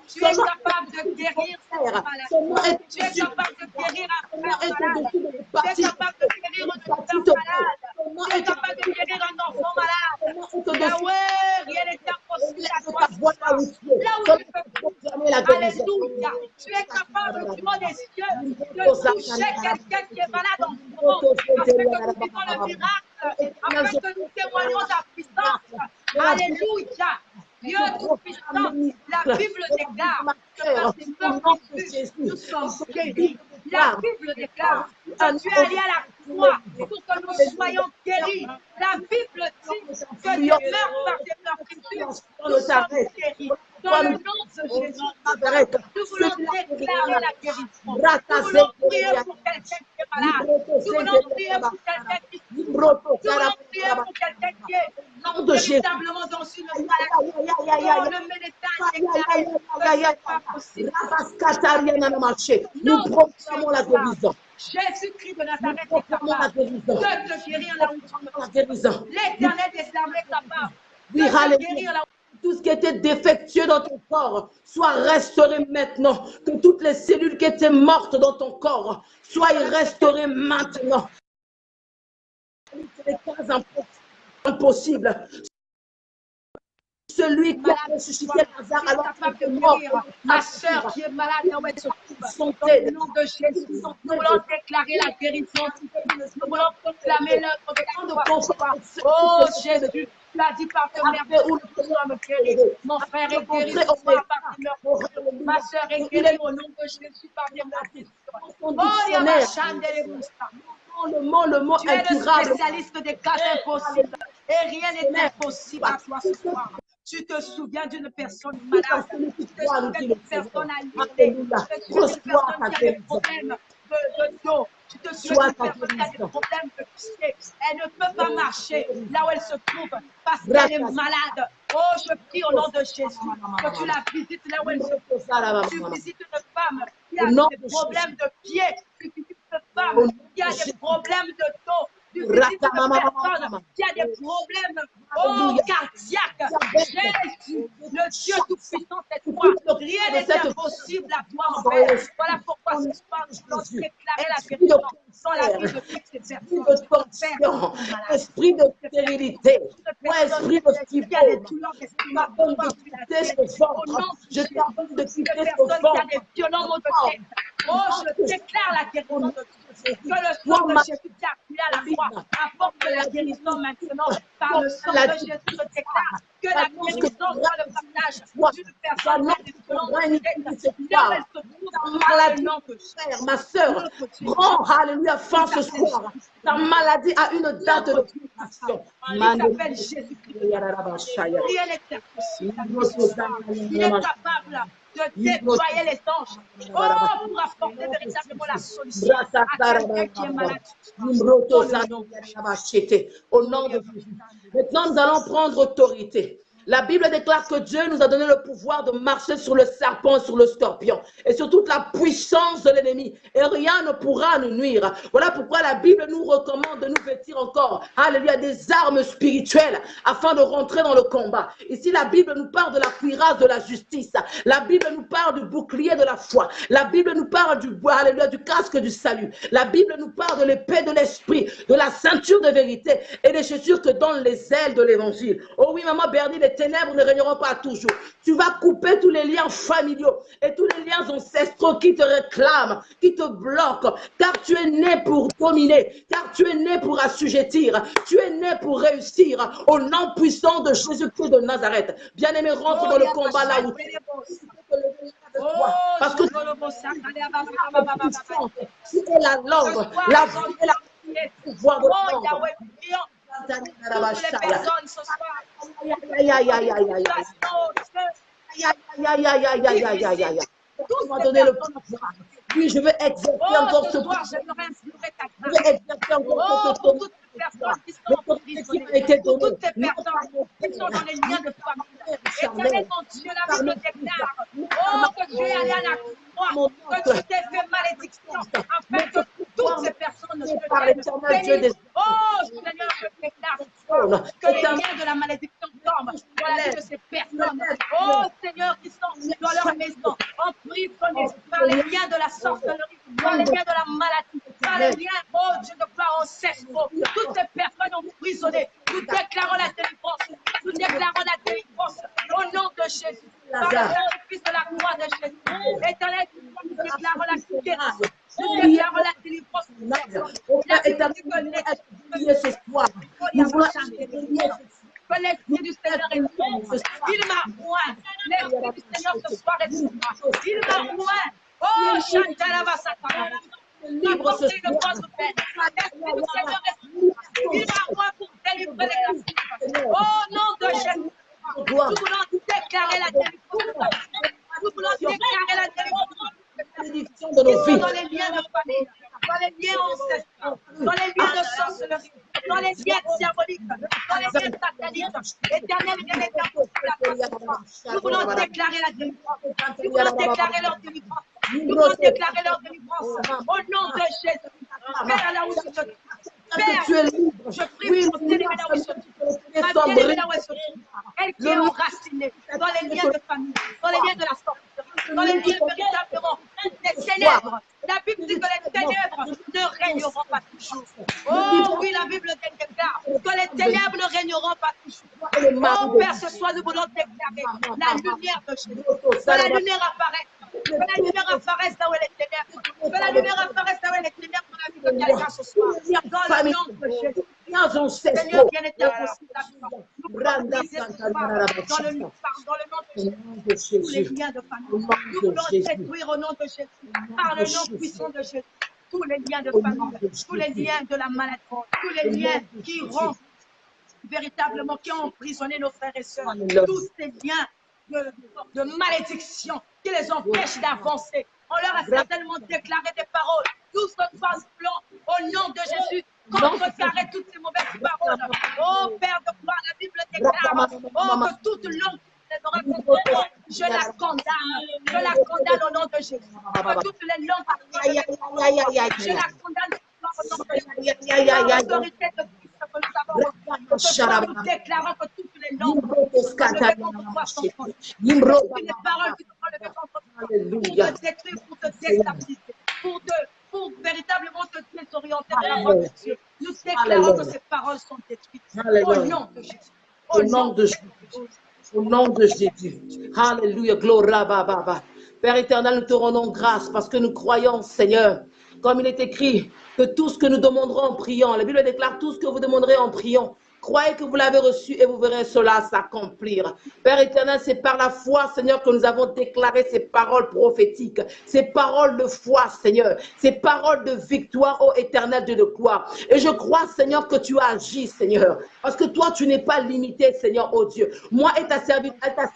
Tu es capable de guérir ton malade. Tu es capable de guérir un frère malade. Tu es capable de guérir une femme malade. Tu es capable de guérir un enfant malade. Yahweh, rien n'est impossible à toi. Là où tu peux. Alléluia. Tu es capable, du nom des cieux, de toucher quelqu'un qui est malade en ce moment, afin que nous vivons le miracle, afin que nous témoignons ta puissance. Alléluia. Dieu tout-puissant, la Bible déclare que par tes meurtres, nous sommes guéris. La Bible déclare que tu es allé à la croix pour que nous soyons guéris. La Bible dit que tu meurs par tes meurtres, nous sommes guéris. Dans le nom de Jésus, nous voulons déclarer la guérison. Nous voulons prier pour quelqu'un qui est malade. Nous voulons prier pour quelqu'un qui est Nous voulons prier pour quelqu'un qui est véritablement dans une maladie. Le médecin déclaré que c'est pas possible.
Nous proclamons la guérison.
Jésus-Christ de Nazareth est capable de te guérir là où tu es. L'Éternel des armées est capable de te guérir là où
tout ce qui était défectueux dans ton corps soit restauré maintenant. Que toutes les cellules qui étaient mortes dans ton corps soient restaurées maintenant. Les cas impossibles. Celui qui a ressuscité Lazare alors qu'il est mort.
Ma soeur qui est malade, dans le nom de Jésus, nous voulons déclarer la guérison. Nous voulons proclamer l'œuvre de la foi. Oh Jésus, tu as dit par ton merveille où nous sommes guéris. Mon frère est guéri ce soir par tes meurtres. Ma soeur est guérie au nom de Jésus par tes meurtres. Oh,
le mot
tu es le spécialiste des cas impossibles. Et rien n'est impossible à toi ce soir. Tu te souviens d'une personne malade, tu te souviens d'une personne aliénée, tu te souviens d'une personne qui a des problèmes de dos, tu te souviens d'une personne qui a des problèmes de pied. Elle ne peut pas marcher là où elle se trouve parce qu'elle est malade. Oh, je prie au nom de Jésus que tu la visites là où elle se trouve. Tu visites une femme qui a des problèmes de pied, tu visites une femme qui a des problèmes de dos. Tu visites une personne qui a des problèmes cardiaques. Jésus, le Dieu tout-puissant, c'est toi. Rien n'est impossible à toi, mon Père. Voilà pourquoi ce soir, nous voulons déclarer la guérison dans la vie de toutes ces personnes.
Esprit de stérilité, esprit de fibrose, je t'ordonne de quitter ce ventre.
Oh, je déclare la guérison de tous. Que le sang de Jésus qui a appuyé à la croix apporte la guérison maintenant. Par le sang de Jésus, je déclare que la guérison soit le partage d'une personne qui est là où elle se trouve.
Maladie, frère, ma soeur, grand, alléluia, fin ce soir. Ta maladie a une date de purification.
Il s'appelle Jésus-Christ. Rien n'est impossible. Il est capable de déployer les anges. Oh, pour apporter véritablement la solution à quelqu'un qui est malade.
Au nom de Jésus. Maintenant, nous allons prendre autorité. La Bible déclare que Dieu nous a donné le pouvoir de marcher sur le serpent, sur le scorpion et sur toute la puissance de l'ennemi. Et rien ne pourra nous nuire. Voilà pourquoi la Bible nous recommande de nous vêtir encore, alléluia, des armes spirituelles afin de rentrer dans le combat. Ici, la Bible nous parle de la cuirasse de la justice. La Bible nous parle du bouclier de la foi. La Bible nous parle alléluia, du casque du salut. La Bible nous parle de l'épée de l'esprit, de la ceinture de vérité et des chaussures que donnent les ailes de l'évangile. Oh oui, maman Bernie, ténèbres ne régneront pas toujours. Tu vas couper tous les liens familiaux et tous les liens ancestraux qui te réclament, qui te bloquent, car tu es né pour dominer, car tu es né pour assujettir, tu es né pour réussir au nom puissant de Jésus-Christ de Nazareth. Bien-aimé, rentre dans le combat là où tu es. Parce que tu es la langue, la vie et la pouvoir de la langue.
Toutes les personnes ce soir.
On m'a donné le pouvoir. Oui, je veux exercer encore ce pouvoir.
Je veux inspirer ta
Je veux exercer encore ce
toutes les personnes qui sont emprisonnées, toutes les personnes qui sont dans les liens de famille. Éternel, mon Dieu, la Bible déclare, que tu es allé à la croix, que tu t'es fait malédiction, afin que toutes ces personnes se deviennent bénies. Seigneur, je déclare que les liens de la malédiction tombent dans la vie de ces personnes. Seigneur, qui sont dans leur maison, emprisonnés par les liens de la sorcellerie, par les liens de la maladie, par les liens, Dieu de gloire, ancestraux. Toutes ces personnes emprisonnées, nous déclarons la délivrance. Nous déclarons la délivrance au nom de Jésus. Par le sacrifice de la croix de Jésus. Éternel, nous déclarons la guérison. Nous déclarons la délivrance.
Ce soir, nous voulons
que l'esprit du Seigneur est sur moi. Il m'a oint. L'esprit du Seigneur ce soir est sur moi. Il m'a oint. Chantalabasata. Libre ce soir. L'esprit du Seigneur est sur moi. Il m'a oint pour délivrer les captifs. Au nom de Jésus. Nous voulons déclarer la délivrance. Nous voulons déclarer la délivrance.
de nos vies.
Dans les liens de famille, dans les liens ancestraux, dans les liens de sorcellerie, dans les liens diaboliques, dans les liens sataniques. Éternel, nous voulons déclarer la délivrance. Nous voulons déclarer leur délivrance. Nous voulons déclarer leur délivrance. Au nom de Jésus. Père, là où je te Père, je prie pour t'aider là où je te elle qui est enracinée dans les liens de famille, dans les liens de la sorcellerie, dans les liens véritablement des ténèbres. La Bible dit que les ténèbres ne régneront pas toujours. Oh oui, la Bible déclare que les ténèbres ne régneront pas toujours. Oh Père, ce soir nous voulons déclarer la lumière de Jésus. Que la lumière apparaisse. Que la lumière apparaisse là où elle est ténèbres. Que la lumière apparaisse là où elle est ténèbres dans la vie de quelqu'un ce soir. Dans le nom de Jésus. Seigneur, bien éternel, nous voulons briser ce soir dans le nom de Jésus, tous les liens de famille. Nous voulons détruire au nom de Jésus, par le nom puissant de Jésus, tous les liens de famille, tous les liens de la maladie, tous les liens qui rompent véritablement, qui ont emprisonné nos frères et sœurs, tous ces liens de malédiction qui les empêchent d'avancer. On leur a certainement déclaré des paroles. Tous notre face blanc au nom de Jésus. Contrecarrer toutes ces mauvaises paroles. Oh Père de gloire, la Bible déclare que toute langue je la condamne. Je la condamne au nom de Jésus. Que toutes les langues, je la condamne au nom de Jésus. L'autorité de Christ que nous avons. Nous déclarons que toutes les langues sont les paroles qui sont levées contre toi pour te détruire, pour te déstabiliser, pour véritablement te désorienter de la voie de Dieu. Nous déclarons que ces paroles sont détruites. Au nom de Jésus.
Au nom de Jésus. Au nom de Jésus. Alléluia. Gloire. Père éternel, nous te rendons grâce parce que nous croyons, Seigneur, comme il est écrit, que tout ce que nous demanderons en priant, la Bible déclare tout ce que vous demanderez en priant. Croyez que vous l'avez reçu et vous verrez cela s'accomplir. Père éternel, c'est par la foi, Seigneur, que nous avons déclaré ces paroles prophétiques, ces paroles de foi, Seigneur, ces paroles de victoire, ô éternel Dieu de gloire. Et je crois, Seigneur, que tu as agi, Seigneur, parce que toi, tu n'es pas limité, Seigneur, ô Dieu. Moi et ta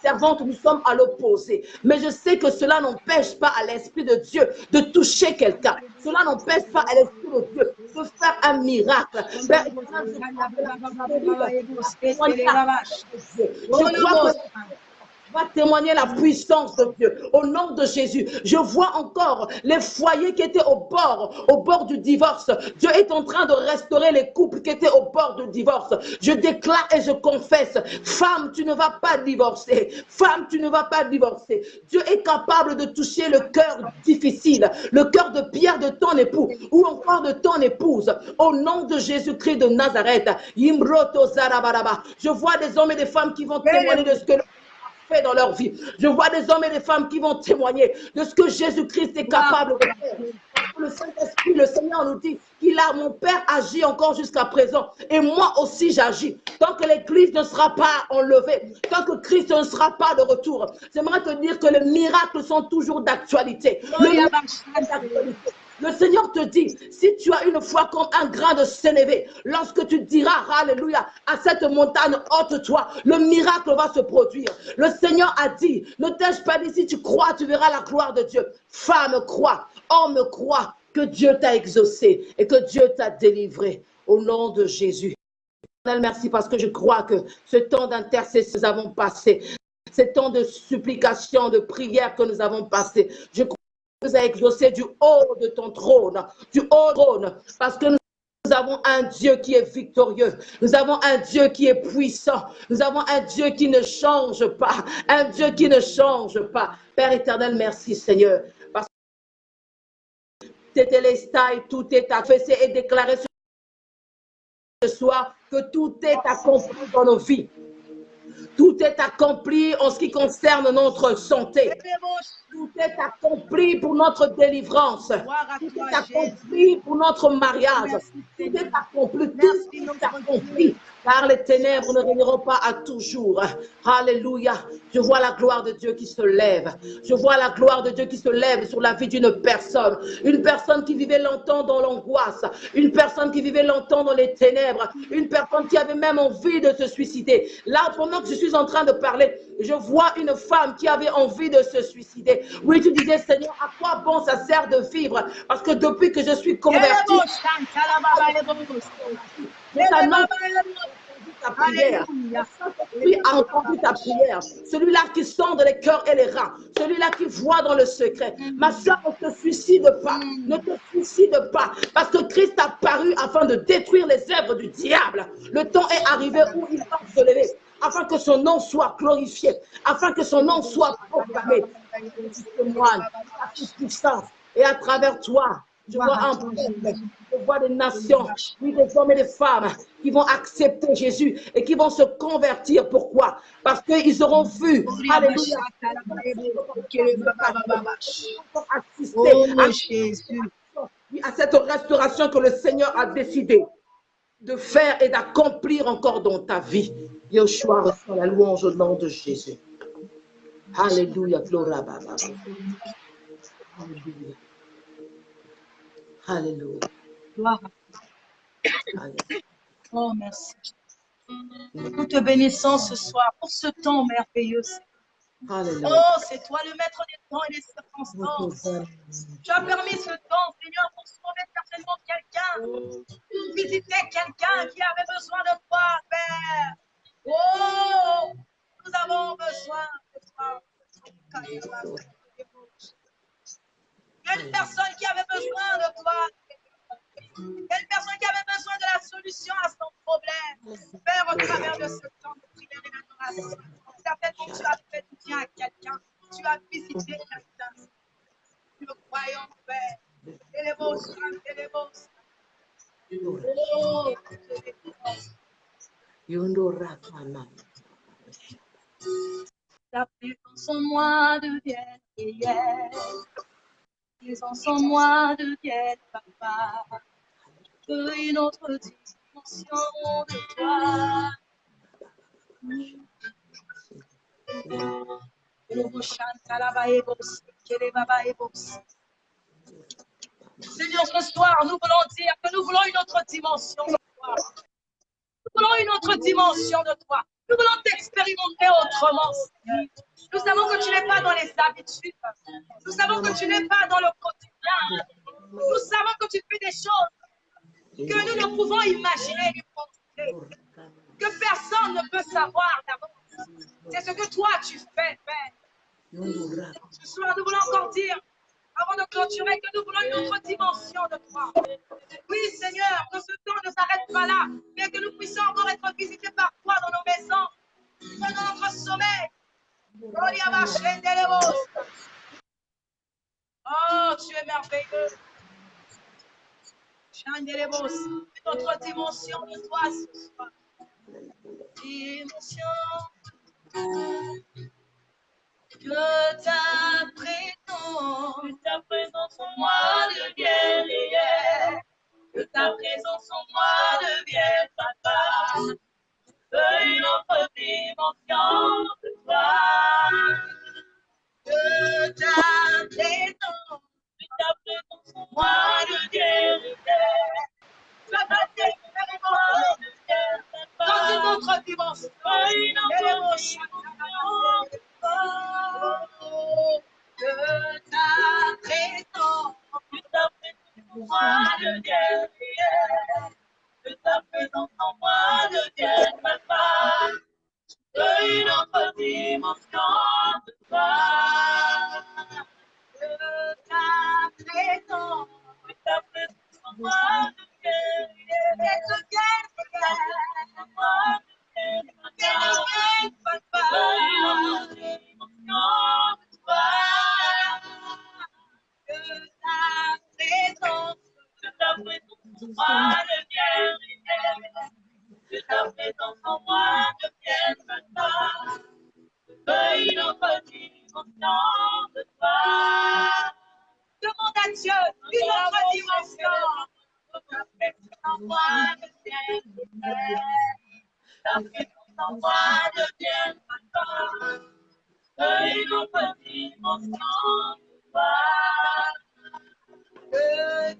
servante, nous sommes à l'opposé. Mais je sais que cela n'empêche pas à l'Esprit de Dieu de toucher quelqu'un. Cela n'empêche pas à l'Esprit de Dieu de faire un miracle. Père, va témoigner la puissance de Dieu. Au nom de Jésus, je vois encore les foyers qui étaient au bord du divorce. Dieu est en train de restaurer les couples qui étaient au bord du divorce. Je déclare et je confesse, femme, tu ne vas pas divorcer. Femme, tu ne vas pas divorcer. Dieu est capable de toucher le cœur difficile, le cœur de pierre de ton époux ou encore de ton épouse. Au nom de Jésus-Christ de Nazareth, je vois des hommes et des femmes qui vont témoigner de ce que fait dans leur vie. Je vois des hommes et des femmes qui vont témoigner de ce que Jésus-Christ est capable de faire. Le Saint-Esprit, le Seigneur nous dit qu'il a, mon Père agit encore jusqu'à présent et moi aussi j'agis. Tant que l'Église ne sera pas enlevée, tant que Christ ne sera pas de retour, j'aimerais te dire que les miracles sont toujours d'actualité. Le Seigneur te dit, si tu as une foi comme un grain de sénévé, lorsque tu diras, alléluia, à cette montagne, ôte-toi, le miracle va se produire. Le Seigneur a dit, ne t'ai-je pas dit, si tu crois, tu verras la gloire de Dieu. Femme, crois, homme, crois que Dieu t'a exaucé et que Dieu t'a délivré. Au nom de Jésus. Merci parce que je crois que ce temps d'intercession que nous avons passé, ce temps de supplication, de prière que nous avons passé, je crois nous a exaucé du haut de ton trône, parce que nous avons un Dieu qui est victorieux, nous avons un Dieu qui est puissant, nous avons un Dieu qui ne change pas, un Dieu qui ne change pas. Père éternel, merci Seigneur, parce que tout est affaissé et déclaré ce soir que tout est accompli dans nos vies. Tout est accompli en ce qui concerne notre santé. Tout est accompli pour notre délivrance. Tout est accompli pour notre mariage. Tout est accompli. Tout est accompli. Car les ténèbres ne régneront pas à toujours. Alléluia. Je vois la gloire de Dieu qui se lève. Je vois la gloire de Dieu qui se lève sur la vie d'une personne. Une personne qui vivait longtemps dans l'angoisse. Une personne qui vivait longtemps dans les ténèbres. Une personne qui avait même envie de se suicider. Là, pendant que je suis en train de parler, je vois une femme qui avait envie de se suicider. Oui, tu disais, Seigneur, à quoi bon ça sert de vivre? Parce que depuis que je suis convertie, ta prière. Lui a entendu ta prière. Celui-là qui sonde les cœurs et les reins. Celui-là qui voit dans le secret. Ma soeur, ne te suicide pas. Ne te suicide pas. Parce que Christ a paru afin de détruire les œuvres du diable. Le temps est arrivé où il va se lever. Afin que son nom soit glorifié. Afin que son nom soit proclamé. Tu témoignes à toute puissance. Et à travers toi, je vois un peuple, je vois des nations, oui, des hommes et des femmes qui vont accepter Jésus et qui vont se convertir. Pourquoi? Parce qu'ils auront vu, alléluia, assister à cette restauration que le Seigneur a décidé de faire et d'accomplir encore dans ta vie. Yeshua reçoit la louange au nom de Jésus. Alléluia, gloire. Alléluia. Alléluia.
Gloire. Oh, merci. Nous te bénissons ce soir pour ce temps merveilleux.
Alléluia.
Oh, c'est toi le maître des temps et des circonstances. Tu as permis ce temps, Seigneur, pour sauver certainement quelqu'un, pour visiter quelqu'un qui avait besoin de toi, Père. Oh, nous avons besoin de toi. Il y a une personne qui avait besoin de toi. Il y a une personne qui avait besoin de la solution à son problème. Père, au travers de ce temps de prière et d'adoration, certainement tu as fait du bien à quelqu'un. Tu as visité quelqu'un. Nous le croyons, Père. Ta présence en moi devient prière. Ta présence en moi devient papa. Une autre dimension de toi. Seigneur, ce soir, nous voulons dire que nous voulons une autre dimension de toi. Nous voulons une autre dimension de toi. Nous voulons t'expérimenter autrement, Seigneur. Nous savons que tu n'es pas dans les habitudes. Nous savons que tu n'es pas dans le quotidien. Nous savons que tu fais des choses que nous ne pouvons imaginer et penser. Que personne ne peut savoir d'avance. C'est ce que toi tu fais, Père. Ce soir, nous voulons encore dire, avant de clôturer, que nous voulons une autre dimension de toi. Oui, Seigneur, que ce temps ne s'arrête pas là, mais que nous puissions encore être visités par toi dans nos maisons, pendant notre sommeil. Oh, tu es merveilleux. Une autre dimension de toi ce soir. Dimension que ta présence en moi devienne réelle, que ta présence en moi devienne papa, une autre dimension de toi, que ta présence en moi devienne réelle, que ta présence en moi devienne papa, dans une autre dimension, une autre dimension de toi. Que ta présence en moi devienne réelle, que ta présence en moi devienne papa, une autre dimension de toi. Que ta présence en moi devienne réelle, en moi devienne papa, une autre dimension de toi. Que ta présence en moi devienne réelle, que ta présence en moi devienne maintenant, une autre dimension de toi. Demande à Dieu une autre dimension. Que ta présence en moi devienne réelle, ta présence en moi devienne maintenant, une autre dimension de toi. Que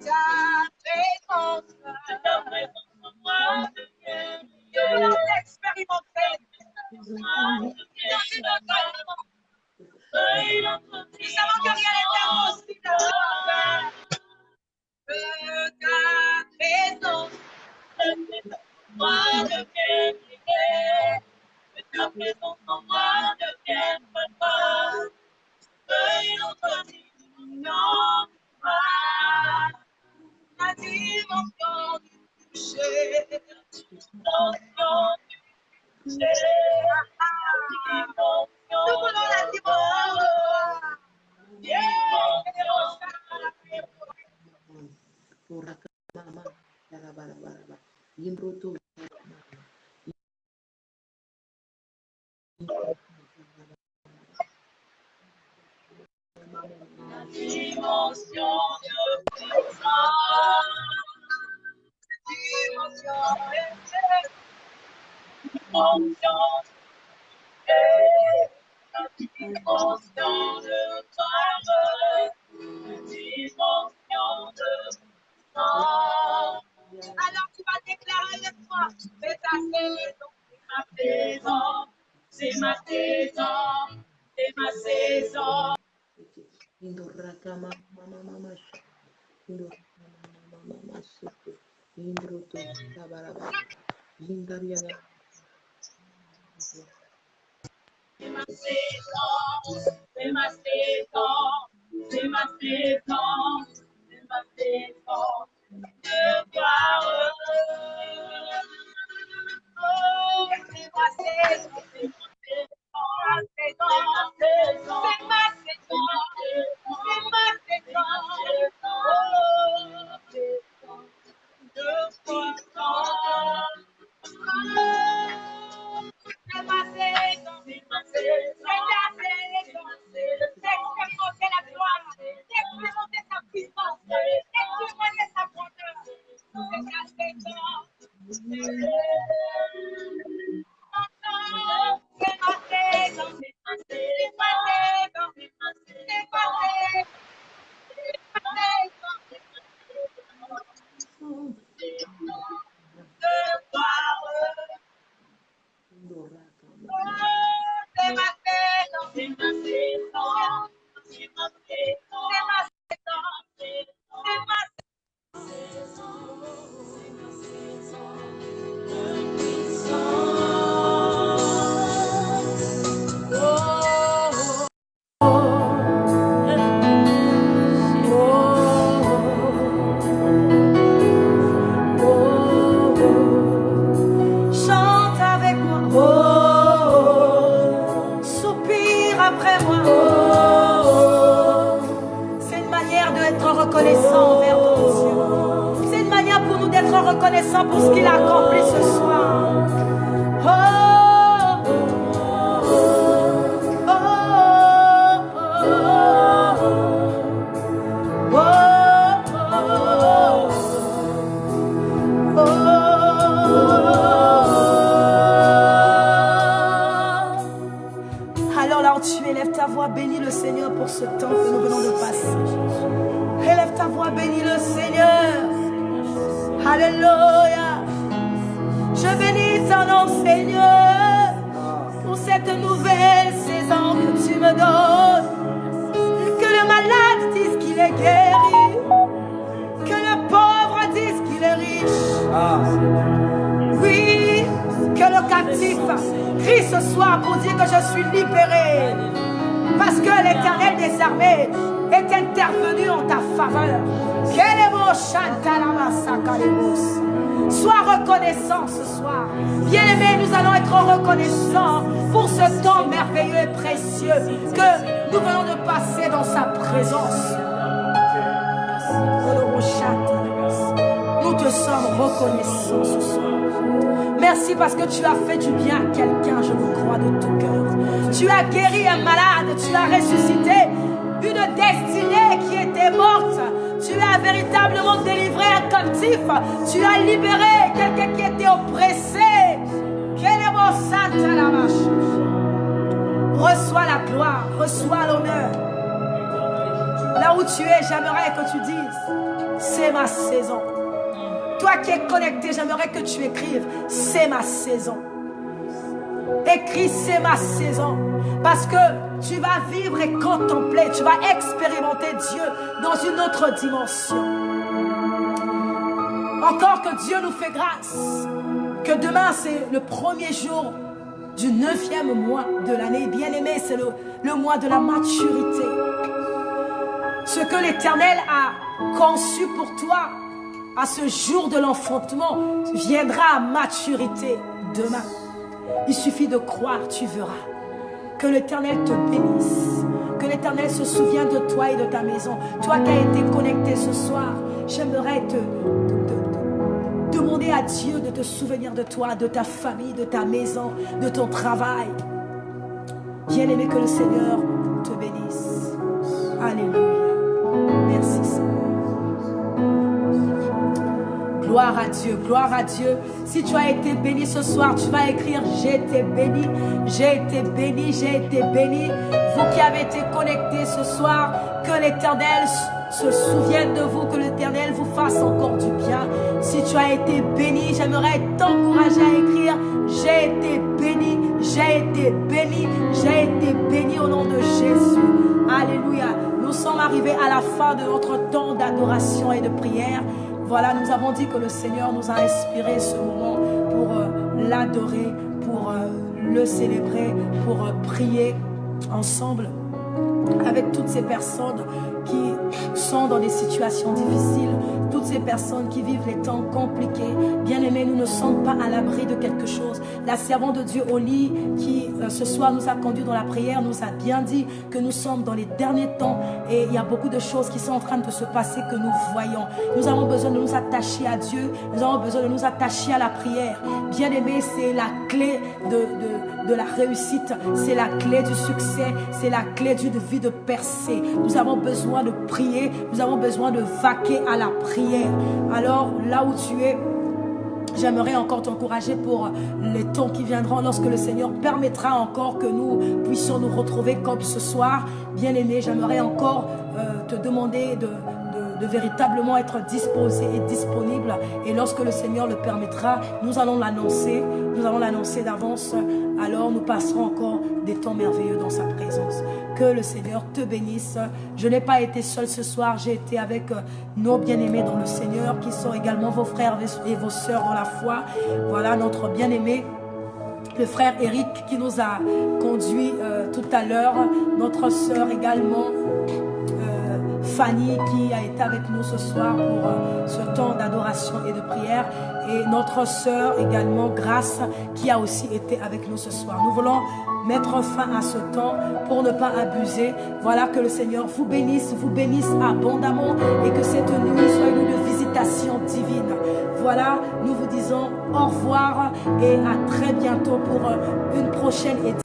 ta présence en moi devienne, nous voulons l'expérimenter dans une autre dimension. Nous savons que rien n'est impossible. Que ta présence en moi devienne réelle, que ta présence en moi devienne papa, une autre dimension. La dimension du toucher, nous voulons la dimension Alors tu vas déclarer le soir, c'est ta saison, c'est ma saison, c'est ma saison. C'est ma saison, c'est ma saison, c'est ma saison, c'est ma saison de gloire. Oh, c'est ma saison, c'est ma saison, c'est ma saison, c'est ma saison de gloire. C'est ma saison, c'est ta saison, d'expérimenter la gloire, d'expérimenter sa
reconnaissants envers ton Dieu. C'est une manière pour nous d'être reconnaissants pour ce qu'il a accompli ce soir. Bénis le Seigneur pour ce temps que nous venons de passer. Élève ta voix, bénis le Seigneur. Alléluia. Je bénis ton nom, Seigneur, pour cette nouvelle saison que tu me donnes. Que le malade dise qu'il est guéri, que le pauvre dise qu'il est riche. Oui, que le captif crie ce soir pour dire que je suis libéré. Parce que l'Éternel des armées est intervenu en ta faveur. Sois reconnaissant ce soir. Bien-aimés, nous allons être reconnaissants pour ce temps merveilleux et précieux que nous venons de passer dans sa présence. Nous te sommes reconnaissants ce soir. Merci parce que tu as fait du bien à quelqu'un, je le crois de tout cœur. Tu as guéri un malade, tu as ressuscité une destinée qui était morte. Tu as véritablement délivré un captif. Tu as libéré quelqu'un qui était oppressé. Reçois la gloire, reçois l'honneur. Là où tu es, j'aimerais que tu dises, c'est ma saison. Toi qui es connecté, j'aimerais que tu écrives, c'est ma saison. Écris, c'est ma saison. Parce que tu vas vivre et contempler, tu vas expérimenter Dieu dans une autre dimension. Encore que Dieu nous fait grâce, que demain c'est le premier jour du 9e mois de l'année. Bien-aimé, c'est le mois de la maturité. Ce que l'Éternel a conçu pour toi à ce jour de l'enfantement viendra à maturité demain. Il suffit de croire, tu verras. Que l'Éternel te bénisse. Que l'Éternel se souvienne de toi et de ta maison. Toi qui as été connecté ce soir, j'aimerais te demander à Dieu de te souvenir de toi, de ta famille, de ta maison, de ton travail. Bien-aimé, que le Seigneur te bénisse. Alléluia. Merci Seigneur. Gloire à Dieu, gloire à Dieu. Si tu as été béni ce soir, tu vas écrire « J'ai été béni, j'ai été béni, j'ai été béni ». Vous qui avez été connectés ce soir, que l'Éternel se souvienne de vous, que l'Éternel vous fasse encore du bien. Si tu as été béni, j'aimerais t'encourager à écrire « J'ai été béni, j'ai été béni, j'ai été béni au nom de Jésus ». Alléluia. Nous sommes arrivés à la fin de notre temps d'adoration et de prière. Voilà, nous avons dit que le Seigneur nous a inspiré ce moment pour l'adorer, pour le célébrer, pour prier ensemble avec toutes ces personnes qui sont dans des situations difficiles, toutes ces personnes qui vivent les temps compliqués. Bien-aimés, nous ne sommes pas à l'abri de quelque chose. La servante de Dieu Oli, qui ce soir nous a conduits dans la prière, nous a bien dit que nous sommes dans les derniers temps et il y a beaucoup de choses qui sont en train de se passer que nous voyons. Nous avons besoin de nous attacher à Dieu, nous avons besoin de nous attacher à la prière. Bien-aimés, c'est la clé de la réussite, c'est la clé du succès, c'est la clé d'une vie de percée. Nous avons besoin de prier, nous avons besoin de vaquer à la prière. Alors là où tu es, j'aimerais encore t'encourager pour les temps qui viendront lorsque le Seigneur permettra encore que nous puissions nous retrouver comme ce soir. Bien-aimé, j'aimerais encore te demander de véritablement être disposé et disponible. Et lorsque le Seigneur le permettra, nous allons l'annoncer d'avance. Alors nous passerons encore des temps merveilleux dans sa présence. Que le Seigneur te bénisse. Je n'ai pas été seul ce soir, j'ai été avec nos bien-aimés dans le Seigneur qui sont également vos frères et vos sœurs dans la foi. Voilà notre bien-aimé, le frère Eric qui nous a conduits tout à l'heure, notre sœur également, Fanny qui a été avec nous ce soir pour ce temps d'adoration et de prière. Et notre sœur également, Grâce, qui a aussi été avec nous ce soir. Nous voulons mettre fin à ce temps pour ne pas abuser. Voilà, que le Seigneur vous bénisse abondamment et que cette nuit soit une nuit de visitation divine. Voilà, nous vous disons au revoir et à très bientôt pour une prochaine édition.